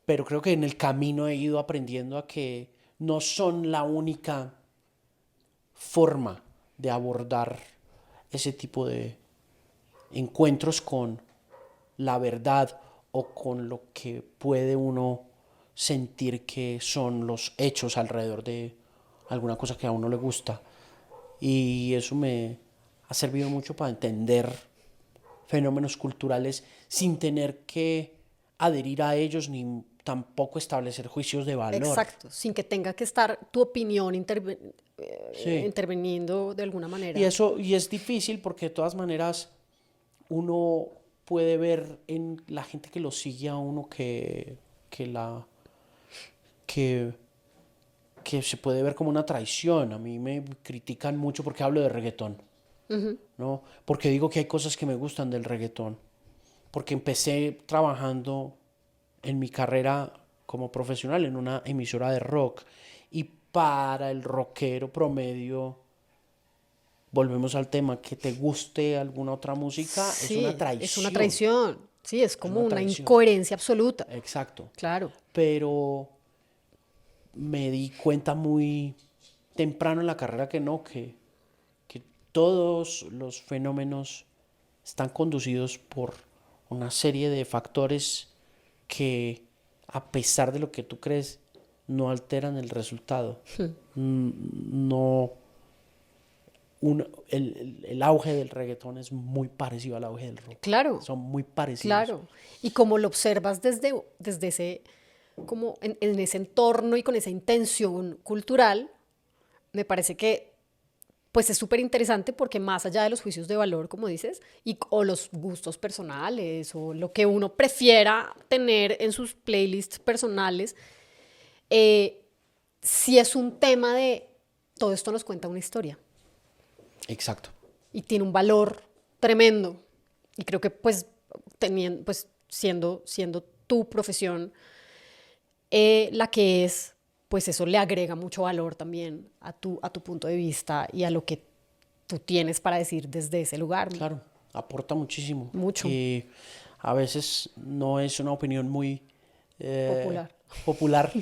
pero creo que en el camino he ido aprendiendo a que no son la única forma de abordar ese tipo de encuentros con la verdad o con lo que puede uno sentir que son los hechos alrededor de alguna cosa que a uno le gusta. Y eso me ha servido mucho para entender fenómenos culturales sin tener que adherir a ellos ni tampoco establecer juicios de valor. exacto. Sin que tenga que estar tu opinión Sí. interviniendo de alguna manera. Y eso, y es difícil porque de todas maneras uno puede ver en la gente que lo sigue a uno que, que se puede ver como una traición. A mí me critican mucho porque hablo de reggaetón, ¿no? Porque digo que hay cosas que me gustan del reggaetón. Porque empecé trabajando en mi carrera como profesional en una emisora de rock y para el rockero promedio volvemos al tema, que te guste alguna otra música, Sí, es una traición. es una traición. Sí, es como una una traición. incoherencia absoluta. Exacto. Claro. Pero me di cuenta muy temprano en la carrera que no, que todos los fenómenos están conducidos por una serie de factores que, a pesar de lo que tú crees, no alteran el resultado. No, el auge del reggaetón es muy parecido al auge del rock. Claro. Son muy parecidos. Claro. Y como lo observas desde ese, como en ese entorno y con esa intención cultural, me parece que pues es súper interesante porque más allá de los juicios de valor, como dices, o los gustos personales o lo que uno prefiera tener en sus playlists personales, sí es un tema de todo esto nos cuenta una historia Exacto. y tiene un valor tremendo. Y creo que pues, siendo tu profesión la que es, pues eso le agrega mucho valor también a tu punto de vista y a lo que tú tienes para decir desde ese lugar. Claro, aporta muchísimo. Mucho. Y a veces no es una opinión muy Popular.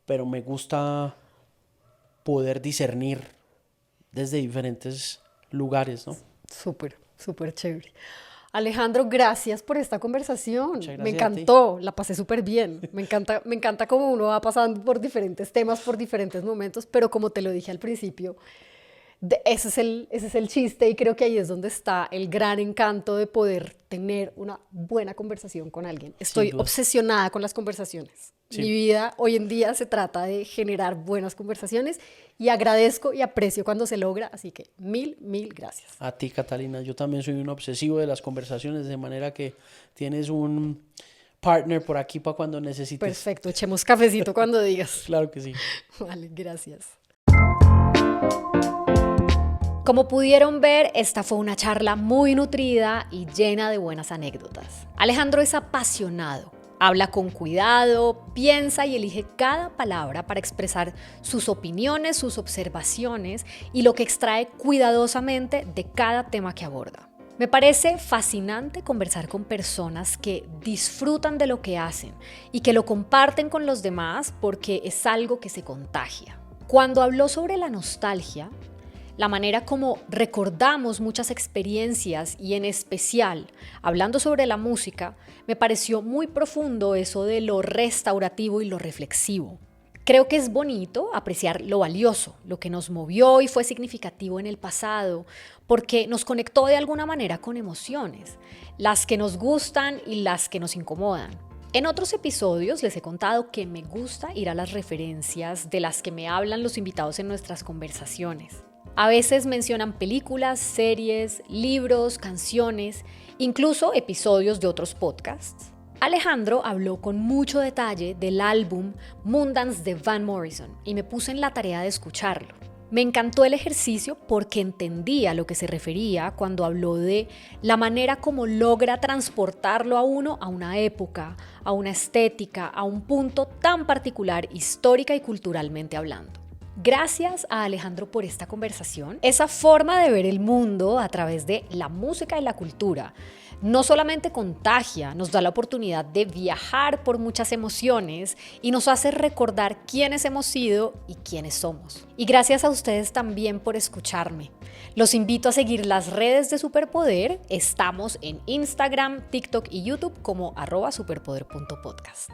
pero me gusta poder discernir desde diferentes lugares, ¿no? Súper, súper chévere. Alejandro, gracias por esta conversación. Muchas Me gracias a ti. encantó, la pasé súper bien. Me encanta cómo uno va pasando por diferentes temas, por diferentes momentos, pero como te lo dije al principio, ese es el chiste y creo que ahí es donde está el gran encanto de poder tener una buena conversación con alguien. Estoy duda. obsesionada con las conversaciones. Sí. Mi vida hoy en día se trata de generar buenas conversaciones y agradezco y aprecio cuando se logra, así que mil gracias. A ti, Catalina. Yo también soy un obsesivo de las conversaciones, de manera que tienes un partner por aquí para cuando necesites. Perfecto, echemos cafecito cuando digas. Claro que sí. Vale, gracias. Como pudieron ver, esta fue una charla muy nutrida y llena de buenas anécdotas. Alejandro es apasionado, habla con cuidado, piensa y elige cada palabra para expresar sus opiniones, sus observaciones y lo que extrae cuidadosamente de cada tema que aborda. Me parece fascinante conversar con personas que disfrutan de lo que hacen y que lo comparten con los demás porque es algo que se contagia. Cuando habló sobre la nostalgia, la manera como recordamos muchas experiencias y en especial, hablando sobre la música, me pareció muy profundo eso de lo restaurativo y lo reflexivo. Creo que es bonito apreciar lo valioso, lo que nos movió y fue significativo en el pasado, porque nos conectó de alguna manera con emociones, las que nos gustan y las que nos incomodan. En otros episodios les he contado que me gusta ir a las referencias de las que me hablan los invitados en nuestras conversaciones. A veces mencionan películas, series, libros, canciones, incluso episodios de otros podcasts. Alejandro habló con mucho detalle del álbum Moondance de Van Morrison y me puse en la tarea de escucharlo. Me encantó el ejercicio porque entendía a lo que se refería cuando habló de la manera como logra transportarlo a uno a una época, a una estética, a un punto tan particular histórica y culturalmente hablando. Gracias a Alejandro por esta conversación. Esa forma de ver el mundo a través de la música y la cultura no solamente contagia, nos da la oportunidad de viajar por muchas emociones y nos hace recordar quiénes hemos sido y quiénes somos. Y gracias a ustedes también por escucharme. Los invito a seguir las redes de Superpoder. Estamos en Instagram, TikTok y YouTube como @superpoder.podcast.